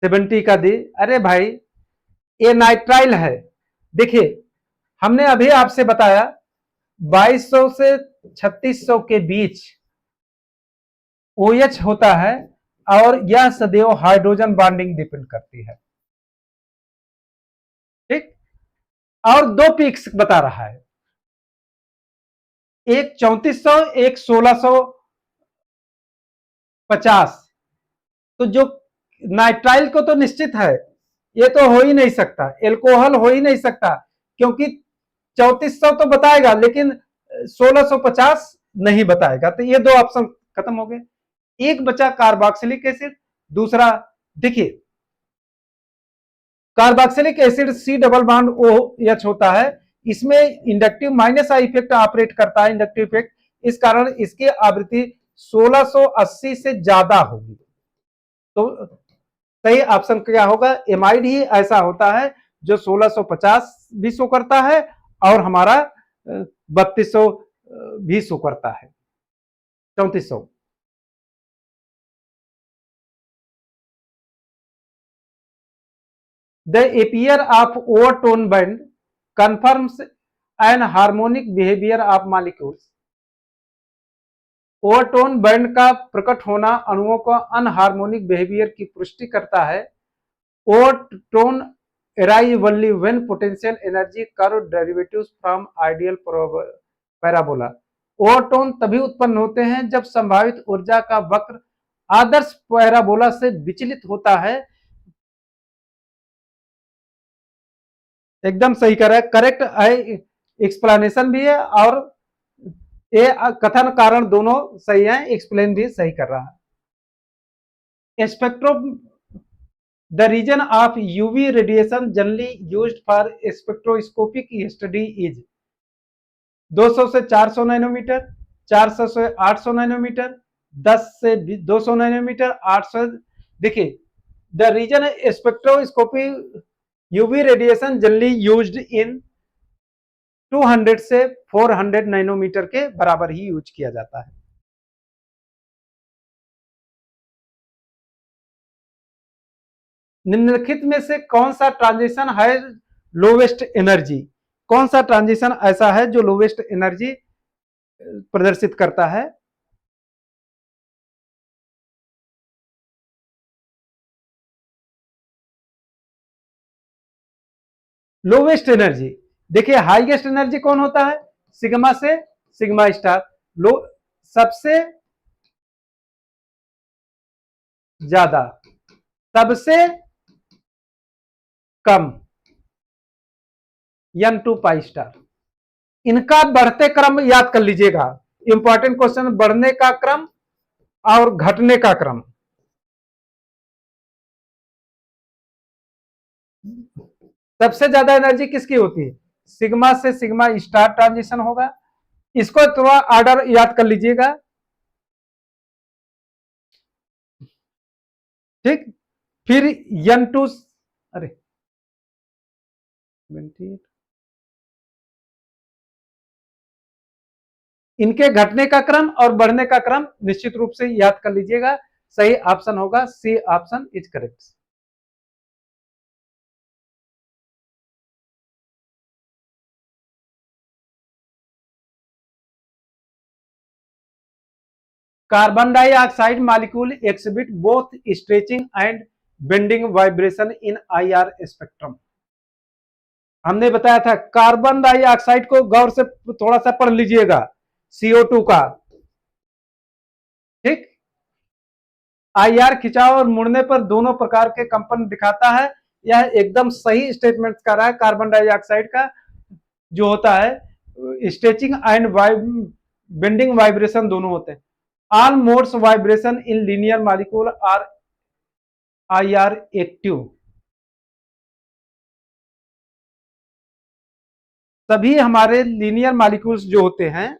70 का दी। अरे भाई ये नाइट्राइल है। देखिए हमने अभी आपसे बताया 2200 से 3600 के बीच OH होता है और यह सदैव हाइड्रोजन बॉन्डिंग डिपेंड करती है। ठीक। और दो पीक्स बता रहा है, एक 3400, एक 1650। तो जो नाइट्राइल को तो निश्चित है, ये तो हो ही नहीं सकता, एल्कोहल हो ही नहीं सकता, क्योंकि 3400 तो बताएगा लेकिन 1650 नहीं बताएगा। तो ये दो ऑप्शन खत्म हो गए। एक बचा कार्बोक्सिलिक एसिड, दूसरा देखिए carboxylic acid C double bond OH होता है, इसमें inductive minus I effect operate करता है, इंडक्टिव इफेक्ट, इस कारण इसकी आवृत्ति 1680 से ज्यादा होगी। तो सही ऑप्शन क्या होगा? एमाइड ही ऐसा होता है जो 1650 भी शो करता है और हमारा 3200 भी शो करता है, 3400। The appear of overtone band confirms an harmonic behavior of molecules। Overtone band का प्रकट होना अणुओं का अनहार्मोनिक बिहेवियर की पुष्टि करता है। Overtone arise only when potential energy curve derivatives from ideal parabola. Overtone तभी उत्पन्न होते हैं जब संभावित ऊर्जा का वक्र आदर्श पैराबोला से विचलित होता है। एकदम सही कर रहा है, करेक्ट है, एक्सप्लेनेशन भी है और ये कथन कारण दोनों सही है, एक्सप्लेन भी सही कर रहा है। Spectro the region of UV radiation generally used for spectroscopic study is 200 से 400 नैनोमीटर, 400 से 800 नैनोमीटर, 10 से 200 नैनोमीटर, 800। देखिए, the region spectroscopy UV radiation generally used in 200 से 400 नैनोमीटर के बराबर ही यूज किया जाता है। निम्नलिखित में से कौन सा ट्रांजिशन है लोवेस्ट एनर्जी? कौन सा ट्रांजिशन ऐसा है जो लोवेस्ट एनर्जी प्रदर्शित करता है? लोवेस्ट एनर्जी, देखिए हाईएस्ट एनर्जी कौन होता है? सिग्मा से सिग्मा स्टार। लो सबसे ज्यादा, सबसे कम n2 पाई स्टार। इनका बढ़ते क्रम याद कर लीजिएगा, इंपॉर्टेंट क्वेश्चन, बढ़ने का क्रम और घटने का क्रम। सबसे ज्यादा एनर्जी किसकी होती है? सिग्मा से सिग्मा स्टार ट्रांजिशन होगा। इसको थोड़ा ऑर्डर याद कर लीजिएगा, ठीक। फिर n2, अरे 28, इनके घटने का क्रम और बढ़ने का क्रम निश्चित रूप से याद कर लीजिएगा। सही ऑप्शन होगा C option is correct. Carbon dioxide molecule exhibit both stretching and bending vibration in IR spectrum. हमने बताया था, कार्बन डाइऑक्साइड को गौर से थोड़ा सा पढ़ लीजिएगा, CO2 का, ठीक। आईआर खिंचाव और मुड़ने पर दोनों प्रकार के कंपन दिखाता है। यह एकदम सही स्टेटमेंट कर रहा है। कार्बन डाइऑक्साइड का जो होता है स्ट्रेचिंग एंड बेंडिंग वाइब्रेशन दोनों होते हैं। All modes vibration in linear molecule are IR active. सभी हमारे लीनियर मॉलिक्यूल्स जो होते हैं,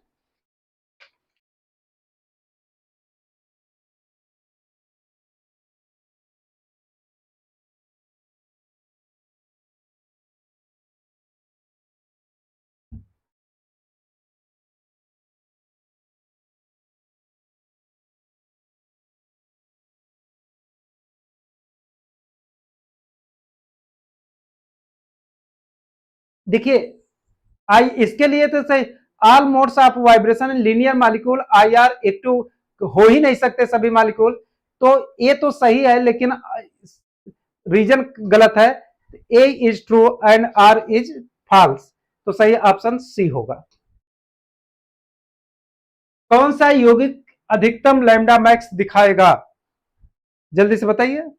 देखिए आई इसके लिए तो सही, all modes of vibration linear molecule IR active हो ही नहीं सकते सभी मॉलिक्यूल, तो ये तो सही है, लेकिन रीजन गलत है। A is true and R is false, तो सही ऑप्शन सी होगा। कौन सा यौगिक अधिकतम लैम्डा मैक्स दिखाएगा? जल्दी से बताइए।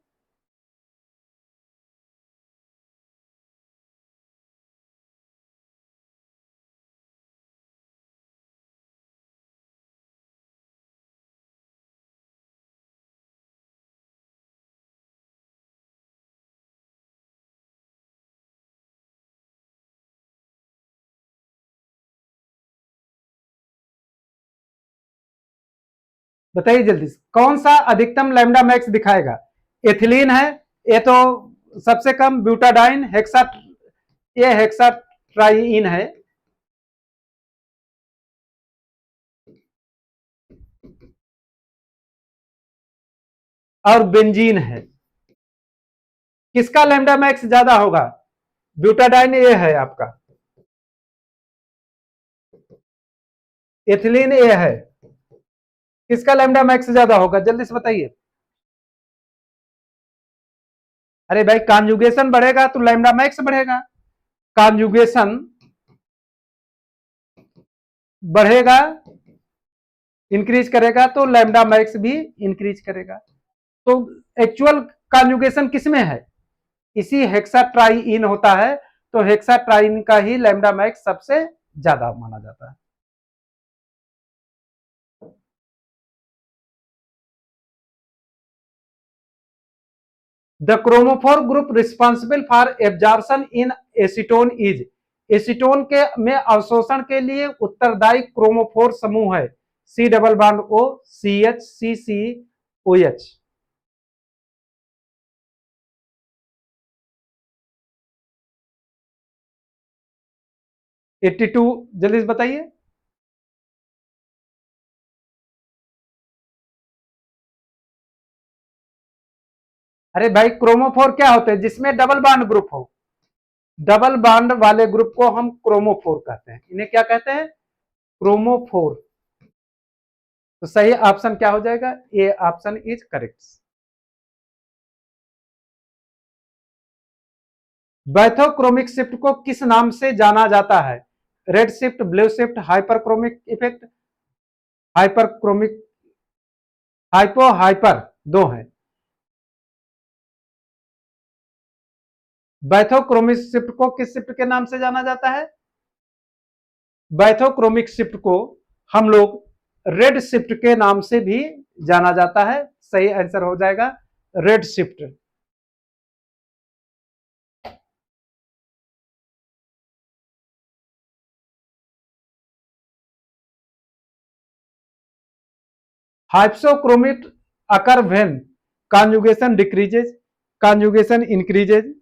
बताइए जल्दी से, कौन सा अधिकतम लैम्डा मैक्स दिखाएगा? एथिलीन है, ये तो सबसे कम। ब्यूटाडाइन, हेक्सा, ये हेक्सा ट्राइइन है। और बेंजीन है। किसका लैम्डा मैक्स ज्यादा होगा? ब्यूटाडाइन ये है आपका, एथिलीन ये है। किसका लैम्डा मैक्स ज्यादा होगा? जल्दी से बताइए। अरे भाई, कॉन्जुगेशन बढ़ेगा तो लैम्डा मैक्स बढ़ेगा। कॉन्जुगेशन बढ़ेगा, इंक्रीज करेगा, तो लैम्डा मैक्स भी इंक्रीज करेगा। तो एक्चुअल कॉन्जुगेशन किसमें है? इसी हेक्साट्राइइन होता है, तो हेक्साट्राइइन का ही लैम्डा मैक्स सबसे ज्यादा माना जाता है। The chromophore group responsible for absorption in acetone is, acetone के में अवशोषण के लिए उत्तरदायी क्रोमोफोर समूह है C double bond O, C H, C C O H. 82 जल्दी से बताइए। अरे भाई क्रोमोफोर क्या होते हैं? जिसमें डबल बॉन्ड ग्रुप हो, डबल बॉन्ड वाले ग्रुप को हम क्रोमोफोर कहते हैं। इन्हें क्या कहते हैं? क्रोमोफोर। तो सही ऑप्शन क्या हो जाएगा? A option is correct. Bathochromic shift को किस नाम से जाना जाता है? Red shift, blue shift, hyperchromic effect, hyperchromic, hypo hyper, दो है। बैथोक्रोमिक शिफ्ट को किस शिफ्ट के नाम से जाना जाता है? बैथोक्रोमिक शिफ्ट को हम लोग रेड शिफ्ट के नाम से भी जाना जाता है। सही आंसर हो जाएगा red shift. Hypsochromic occur when conjugation decreases, conjugation increases।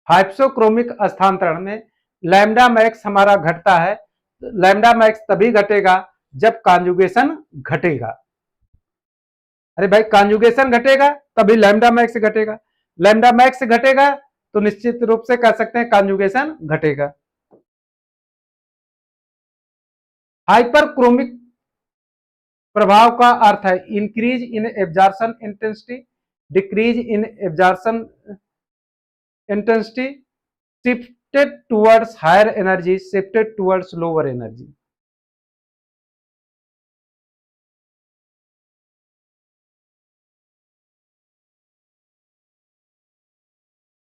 Hypsochromic स्थानांतरण में लैम्डा मैक्स हमारा घटता है। लैम्डा मैक्स तभी घटेगा जब कॉन्जुगेशन घटेगा। अरे भाई कॉन्जुगेशन घटेगा तभी लैम्डा मैक्स घटेगा, लैम्डा मैक्स घटेगा तो निश्चित रूप से कह सकते हैं कॉन्जुगेशन घटेगा। हाइपरक्रोमिक प्रभाव का अर्थ है increase in absorption intensity, decrease in absorption intensity, shifted towards higher energy, shifted towards lower energy.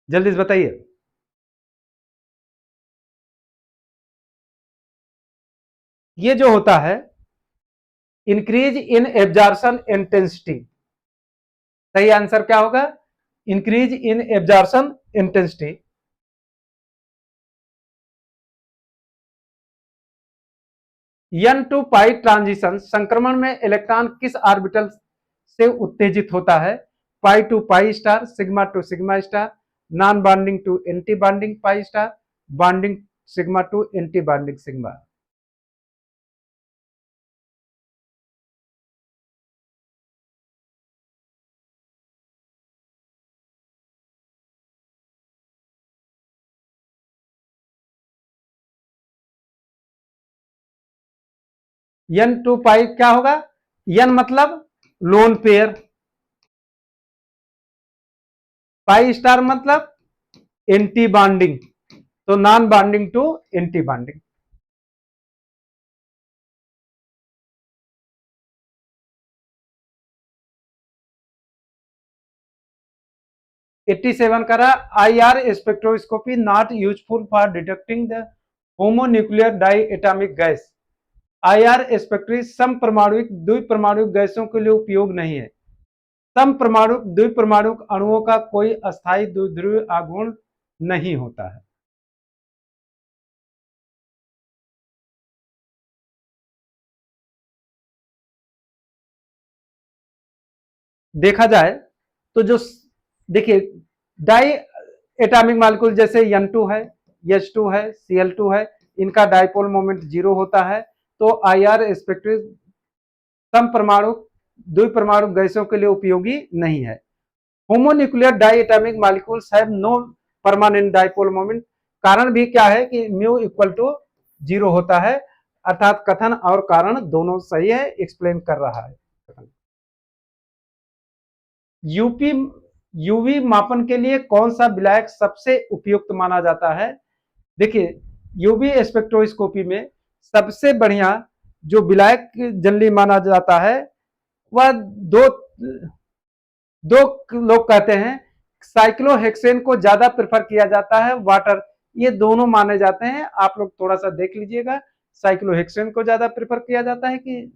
जल्दी से बताइए। ये जो होता है इंक्रीज इन एब्जॉर्प्शन इंटेंसिटी, सही आंसर क्या होगा? Increase in absorption intensity. n to pi transition संक्रमण में इलेक्ट्रॉन किस ऑर्बिटल से उत्तेजित होता है? Pi to pi star, sigma to sigma star, non bonding to anti bonding pi star, bonding sigma to anti bonding sigma. n to pi क्या होगा? n मतलब लोन पेयर, पाई स्टार मतलब एंटी बॉन्डिंग, तो non bonding to anti bonding. Eighty seven करा IR spectroscopy not useful for detecting the homonuclear diatomic gas. IR spectra समपरमाणुक द्विपरमाणुक गैसों के लिए उपयोग नहीं है। समपरमाणुक द्विपरमाणुक अणुओं का कोई अस्थायी द्विध्रुवीय आघूर्ण नहीं होता है। देखा जाए तो जो देखिए डाई एटॉमिक मॉलिक्यूल जैसे N2 है, H2 है, Cl2 है, इनका डाइपोल मोमेंट 0 होता है। तो IR स्पेक्ट्री समपरमाणु द्विपरमाणु गैसों के लिए उपयोगी नहीं है। Homonuclear diatomic molecules have no permanent dipole moment. कारण भी क्या है कि म्यू इक्वल टू 0 होता है, अर्थात कथन और कारण दोनों सही है, एक्सप्लेन कर रहा है। यूपी यूवी मापन के लिए कौन सा विलायक सबसे उपयुक्त माना जाता है? देखिए यूवी स्पेक्ट्रोस्कोपी में सबसे बढ़िया जो विलायक जनरली माना जाता है वह दो दो लोग कहते हैं। साइक्लोहेक्सेन को ज्यादा प्रेफर किया जाता है, वाटर, ये दोनों माने जाते हैं। आप लोग थोड़ा सा देख लीजिएगा, साइक्लोहेक्सेन को ज्यादा प्रेफर किया जाता है कि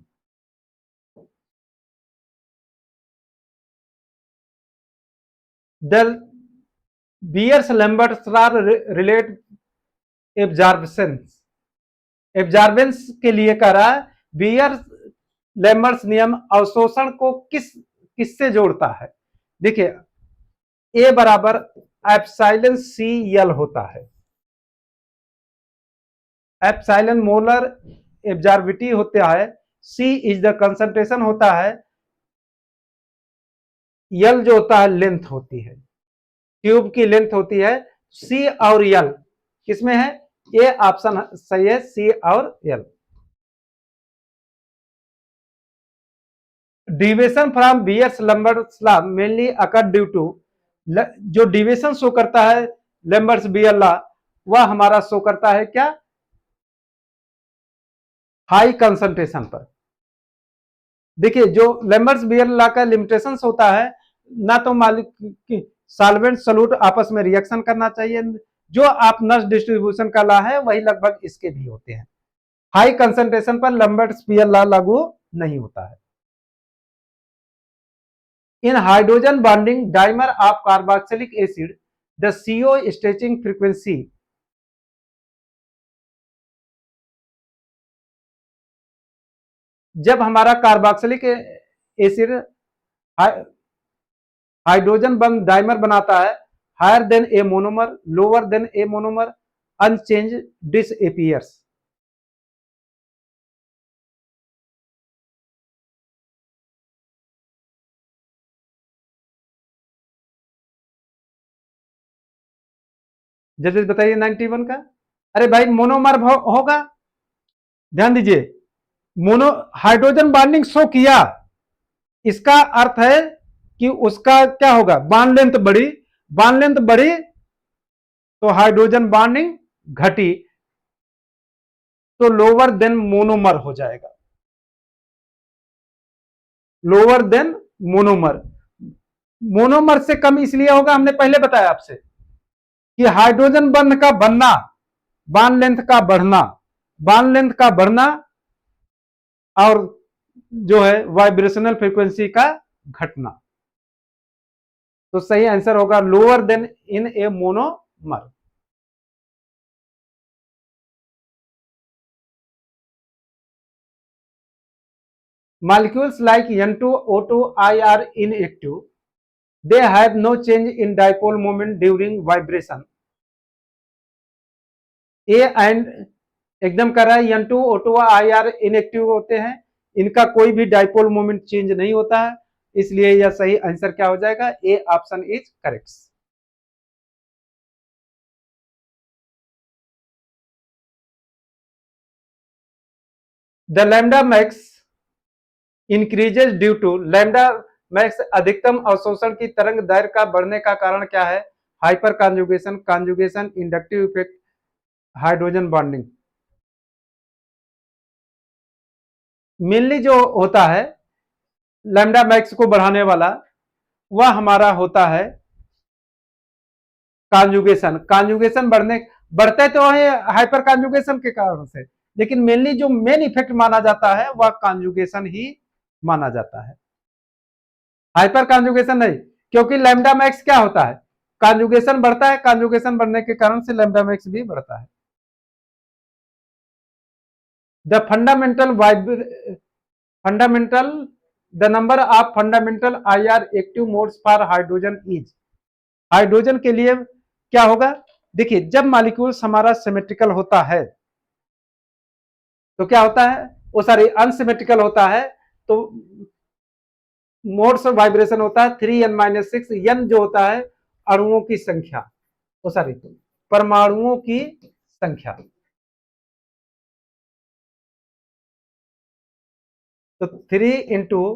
the Beer's Lambert's relate absorbance. Absorbance के लिए कह रहा है बियर लैम्बर्ट्स नियम अवशोषण को किससे जोड़ता है। देखिए ए बराबर एप्सिलॉन सी यल होता है। एप्सिलॉन मोलर एब्जॉर्बिटी होता है, सी इज द कंसंट्रेशन होता है, यल जो होता है लेंथ होती है, ट्यूब की लेंथ होती है। सी और यल किसमें है, ए ऑप्शन सही है, सी और यल। Deviation from Beer's Lambert's law mainly occur due to, जो डिविएशन शो करता है लैम्बर्ट्स बियर लॉ, वह हमारा शो करता है क्या, हाई कंसंट्रेशन पर। देखिए जो लैम्बर्ट्स बियर लॉ का लिमिटेशन होता है, ना तो मालिक सॉल्वेंट सॉल्यूट आपस में रिएक्शन करना चाहिए, जो आप नर्स डिस्ट्रीब्यूशन का लॉ है वही लगभग इसके भी होते हैं। हाई कंसंट्रेशन पर लैम्बर्ट्स बियर लॉ लागू नहीं होता है। In hydrogen bonding dimer of carboxylic acid the CO stretching frequency, जब हमारा carboxylic acid hydrogen bond dimer बनाता है, higher than a monomer lower than a monomer unchanged disappears. जल्दी बताइए 91 का। अरे भाई मोनोमर होगा, ध्यान दीजिए, मोनो हाइड्रोजन बॉन्डिंग शो किया, इसका अर्थ है कि उसका क्या होगा, बॉन्ड लेंथ बढ़ी, बॉन्ड लेंथ बढ़ी तो हाइड्रोजन बॉन्डिंग घटी, तो लोअर देन मोनोमर हो जाएगा, लोअर देन मोनोमर। मोनोमर से कम इसलिए होगा, हमने पहले बताया आपसे कि हाइड्रोजन बंध का बनना, बॉन्ड लेंथ का बढ़ना, बॉन्ड लेंथ का बढ़ना और जो है वाइब्रेशनल फ्रीक्वेंसी का घटना। तो सही आंसर होगा lower then in A monomer. Molecules like N2O2 are inactive. They have no change in dipole moment during vibration. A and एकदम कर रहा है N2O2 IR इनएक्टिव होते हैं, इनका कोई भी डाइपोल मोमेंट चेंज नहीं होता है, इसलिए यह सही आंसर क्या हो जाएगा, A option is correct. The lambda max increases due to, lambda max अधिकतम अवशोषण की तरंग दैर्घ्य का बढ़ने का कारण क्या है, hyper conjugation, conjugation, inductive effect, hydrogen bonding. Mainly जो होता है लैम्डा मैक्स को बढ़ाने वाला, वह हमारा होता है कॉन्जुगेशन। कॉन्जुगेशन बढ़ते तो है हाइपर कॉन्जुगेशन के कारण से, लेकिन मेनली जो मेन इफेक्ट माना जाता है वह कॉन्जुगेशन ही माना जाता है, हाइपर कॉन्जुगेशन नहीं। क्योंकि लैम्डा मैक्स क्या होता है, कॉन्जुगेशन बढ़ता है, कॉन्जुगेशन बढ़ने के कारण से लैम्डा मैक्स भी बढ़ता है। The fundamental the number of fundamental IR active modes for hydrogen is, hydrogen के लिए क्या होगा, देखिए जब मॉलिक्यूल्स हमारा सिमेट्रिकल होता है तो क्या होता है, वो सॉरी अनसिमेट्रिकल होता है तो मोड्स ऑफ वाइब्रेशन होता है 3n-6, n जो होता है अणुओं की संख्या, वो सॉरी परमाणुओं की संख्या। तो 3 ×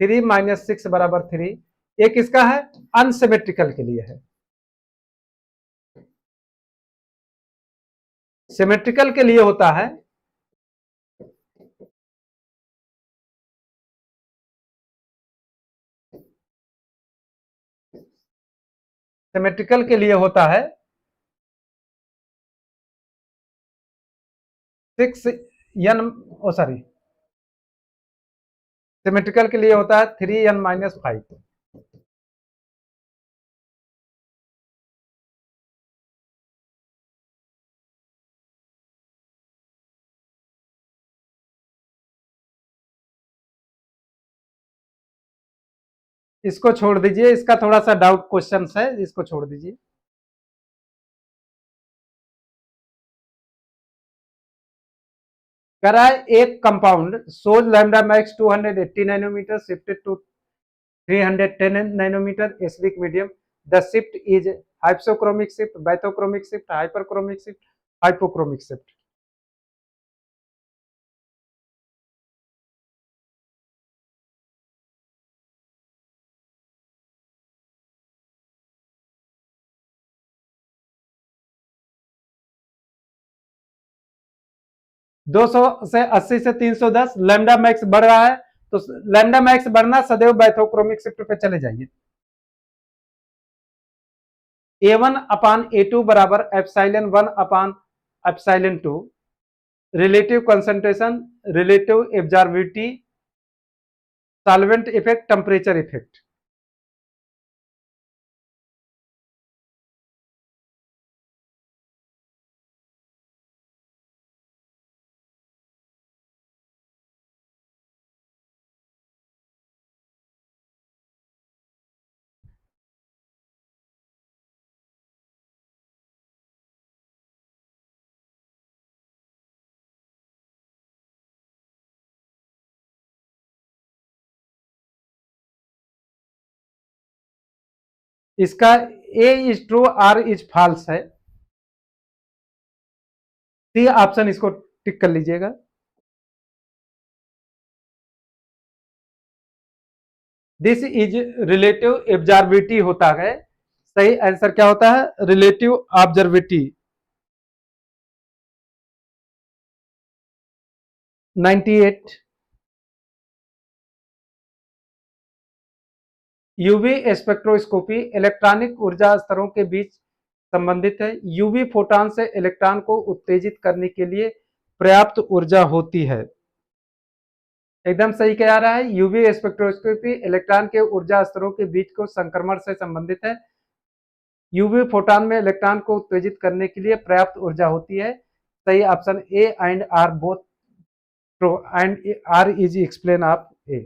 3 - 6 बराबर 3, एक इसका है अनसिमेट्रिकल के लिए है। सिमेट्रिकल के लिए होता है सिमेट्रिकल के लिए होता है 6n, ओ सॉरी, सिमेट्रिकल के लिए होता है 3n-5। इसको छोड़ दीजिए, इसका थोड़ा सा डाउट क्वेश्चन है, इसको छोड़ दीजिए। कह रहा है एक compound shows lambda max 280 nanometre shifted to 310 nanometre acidic medium. The shift is hypsochromic shift, bathochromic shift, hyperchromic shift, hypochromic shift. दो सौ से 80 से 310 लैम्डा मैक्स बढ़ रहा है, तो लैम्डा मैक्स बढ़ना सदैव बैथोक्रोमिक शिफ्ट पे चले जाइए। A1/A2 बराबर एप्सिलॉन 1/एप्सिलॉन 2, relative concentration, relative absorptivity, solvent effect, temperature effect. इसका A is true, R is false है। सी ऑप्शन इसको टिक कर लीजिएगा। दिस इज रिलेटिव एब्जॉर्बिविटी होता है। सही आंसर क्या होता है? रिलेटिव ऑब्जर्विटी। 98। यूवी स्पेक्ट्रोस्कोपी इलेक्ट्रॉनिक ऊर्जा स्तरों के बीच संबंधित है। यूवी फोटॉन से इलेक्ट्रॉन को उत्तेजित करने के लिए पर्याप्त ऊर्जा होती है। एकदम सही कह रहा है। यूवी स्पेक्ट्रोस्कोपी इलेक्ट्रॉन के ऊर्जा स्तरों के बीच को संक्रमण से संबंधित है। यूवी फोटॉन में इलेक्ट्रॉन को उत्तेजित करने के लिए पर्याप्त ऊर्जा होती है। सही option A and R both true and R is explain of A.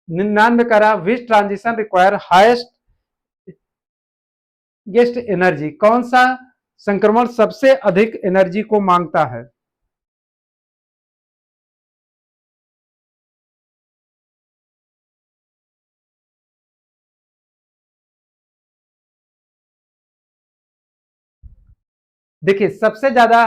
99 करा which transition require highest guest energy, कौन सा संक्रमण सबसे अधिक एनर्जी को मांगता है? देखिए सबसे ज्यादा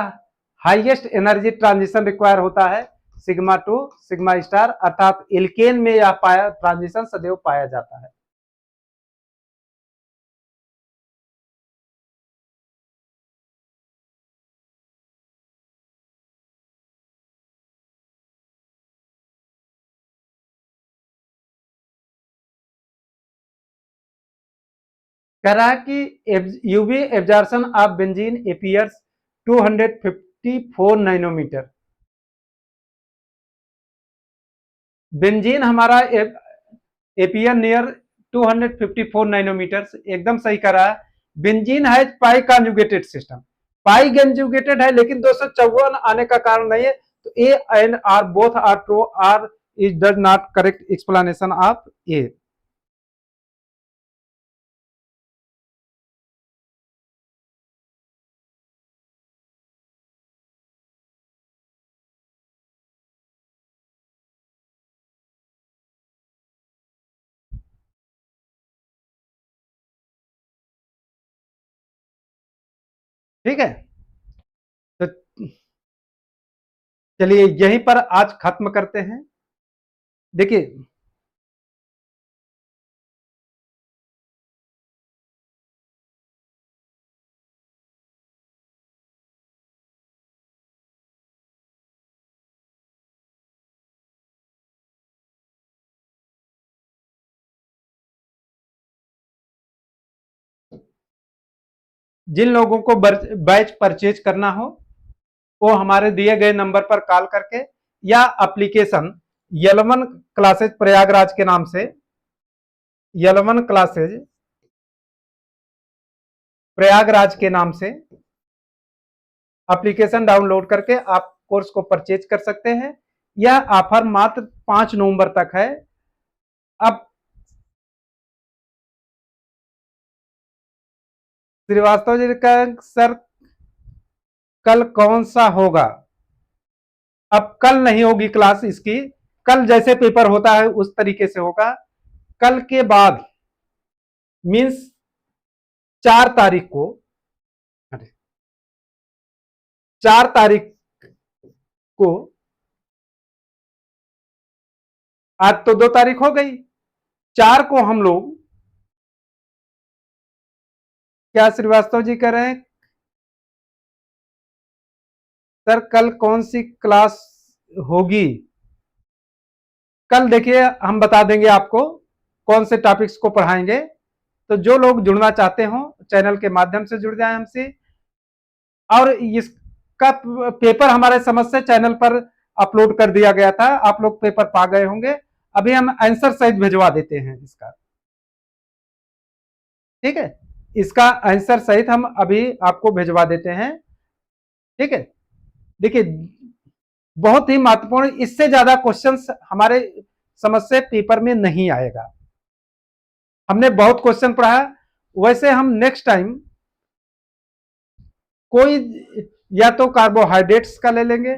हाईएस्ट एनर्जी ट्रांजिशन रिक्वायर होता है सिग्मा टू सिग्मा स्टार, अर्थात एल्केन में यह पाया ट्रांजिशन सदैव पाया जाता है। कह रहा है कि UV absorption of benzene appears 254 nanometre. Benzene हमारा एपियर नियर 254 नैनोमीटर, एकदम सही कर रहा है। बेंजीन है pi conjugated system, pi conjugated है, लेकिन 254 आने का कारण नहीं है। तो A and R both are true, R is does not correct explanation of A. ठीक है, तो चलिए यहीं पर आज खत्म करते हैं। देखिए जिन लोगों को बैच परचेज करना हो वो हमारे दिए गए नंबर पर कॉल करके या एप्लीकेशन यलवन क्लासेज प्रयागराज के नाम से, यलवन क्लासेज प्रयागराज के नाम से एप्लीकेशन डाउनलोड करके आप कोर्स को परचेज कर सकते हैं। यह ऑफर मात्र 5 नवंबर तक है। अब श्रीवास्तव जी का सर कल कौन सा होगा? अब कल नहीं होगी क्लास इसकी, कल जैसे पेपर होता है उस तरीके से होगा। कल के बाद मीन्स 4 तारीख को, 4 तारीख को, आज तो 2 तारीख हो गई, 4 को हम लोग, क्या श्रीवास्तव जी कह रहे हैं सर कल कौन सी क्लास होगी? कल देखिए हम बता देंगे आपको कौन से टॉपिक्स को पढ़ाएंगे। तो जो लोग जुड़ना चाहते हो चैनल के माध्यम से जुड़ जाएं हमसे। और इसका पेपर हमारे समझ से चैनल पर अपलोड कर दिया गया था, आप लोग पेपर पा गए होंगे। अभी हम आंसर सहित भिजवा देते हैं इसका, ठीक है, इसका आंसर सहित हम अभी आपको भिजवा देते हैं, ठीक है। देखिए बहुत ही महत्वपूर्ण, इससे ज्यादा क्वेश्चंस हमारे समझ से पेपर में नहीं आएगा। हमने बहुत क्वेश्चन पढ़ा, वैसे हम नेक्स्ट टाइम कोई या तो कार्बोहाइड्रेट्स का ले लेंगे,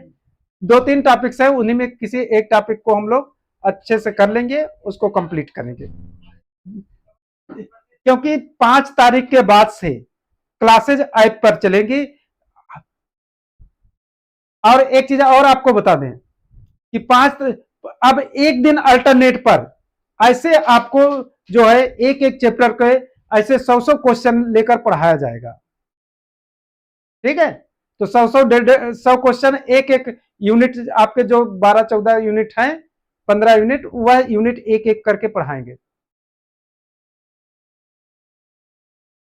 2-3 टॉपिक्स है उन्हीं में किसी एक टॉपिक को हम लोग अच्छे से कर लेंगे, उसको कंप्लीट करेंगे। क्योंकि 5 तारीख के बाद से क्लासेज ऐप पर चलेंगी। और एक चीज और आपको बता दें कि 5 अब एक दिन अल्टरनेट पर ऐसे आपको जो है एक एक चैप्टर के ऐसे 100 क्वेश्चन लेकर पढ़ाया जाएगा, ठीक है। तो 100 क्वेश्चन एक एक यूनिट, आपके जो 12-14 यूनिट हैं, 15 यूनिट, वह यूनिट एक एक करके पढ़ाएंगे।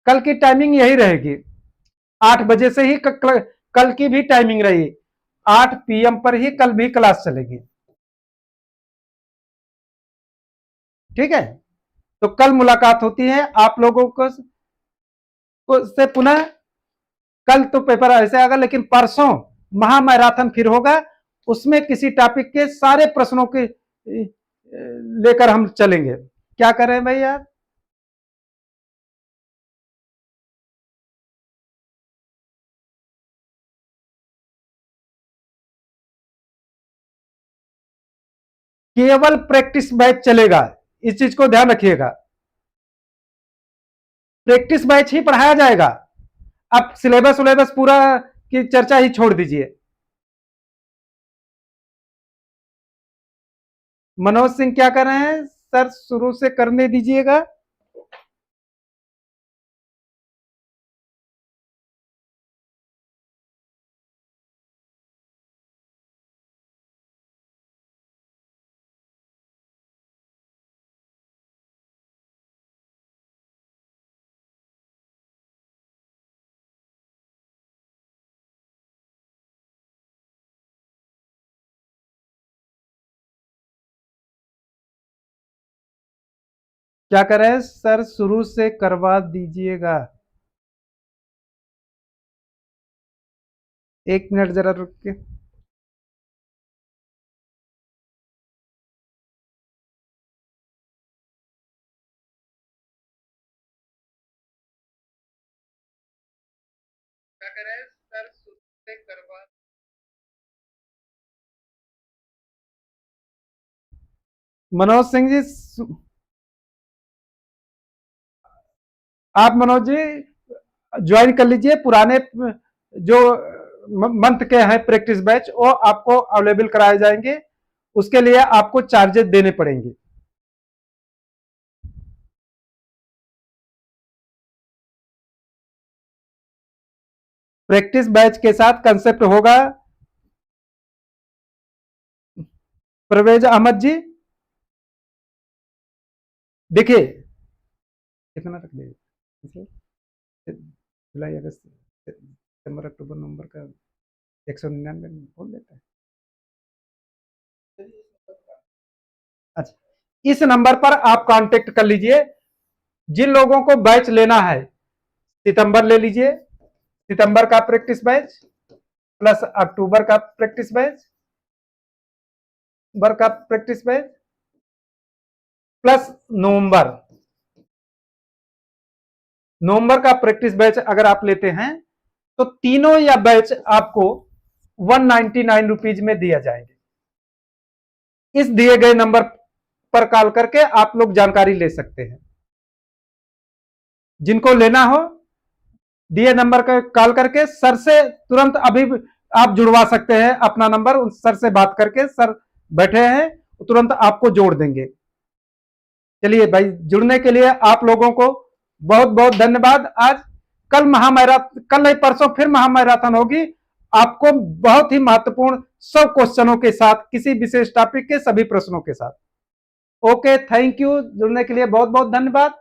कल की टाइमिंग यही रहेगी, 8 बजे से ही कल की भी टाइमिंग रही, 8 PM पर ही कल भी क्लास चलेगी, ठीक है। तो कल मुलाकात होती है आप लोगों को से पुनः। कल तो पेपर ऐसे आएगा, लेकिन परसों महामैराथन फिर होगा, उसमें किसी टॉपिक के सारे प्रश्नों के लेकर हम चलेंगे। क्या करें भाई यार? केवल प्रैक्टिस बैच चलेगा, इस चीज को ध्यान रखिएगा, प्रैक्टिस बैच ही पढ़ाया जाएगा। अब सिलेबस पूरा की चर्चा ही छोड़ दीजिए। मनोज सिंह क्या कर रहे हैं सर, शुरू से करने दीजिएगा। क्या कर रहे हैं सर, शुरू से करवा दीजिएगा। 1 मिनट जरा रुक के। क्या कर रहे हैं सर, शुरू से करवा। मनोज सिंह जी, आप मनोज जी ज्वाइन कर लीजिए। पुराने जो मंथ के हैं प्रैक्टिस बैच, वो आपको अवेलेबल कराए जाएंगे, उसके लिए आपको चार्जेस देने पड़ेंगे। प्रैक्टिस बैच के साथ कंसेप्ट होगा। परवेज अहमद जी देखिए, कितना तक दे जुलाई अगस्त सितंबर अक्टूबर नवंबर का 199 बोल देता है। अच्छा, इस नंबर पर आप कांटेक्ट कर लीजिए। जिन लोगों को बैच लेना है, सितंबर ले लीजिए, सितंबर का प्रैक्टिस बैच प्लस अक्टूबर का प्रैक्टिस बैच, का प्रैक्टिस बैच प्लस नवंबर का प्रैक्टिस बैच अगर आप लेते हैं तो तीनों या बैच आपको 199 रुपीज में दिया जाएंगे। इस दिए गए नंबर पर कॉल करके आप लोग जानकारी ले सकते हैं। जिनको लेना हो दिए नंबर पर कॉल करके सर से तुरंत अभी आप जुड़वा सकते हैं अपना नंबर, उस सर से बात करके, सर बैठे हैं तुरंत आपको जोड़ देंगे। चलिए भाई, जुड़ने के लिए आप लोगों को बहुत बहुत धन्यवाद। आज कल कल नहीं परसों फिर महामैराथन होगी, आपको बहुत ही महत्वपूर्ण 100 क्वेश्चनों के साथ, किसी विशेष टॉपिक के सभी प्रश्नों के साथ। Okay, thank you. जुड़ने के लिए बहुत बहुत धन्यवाद।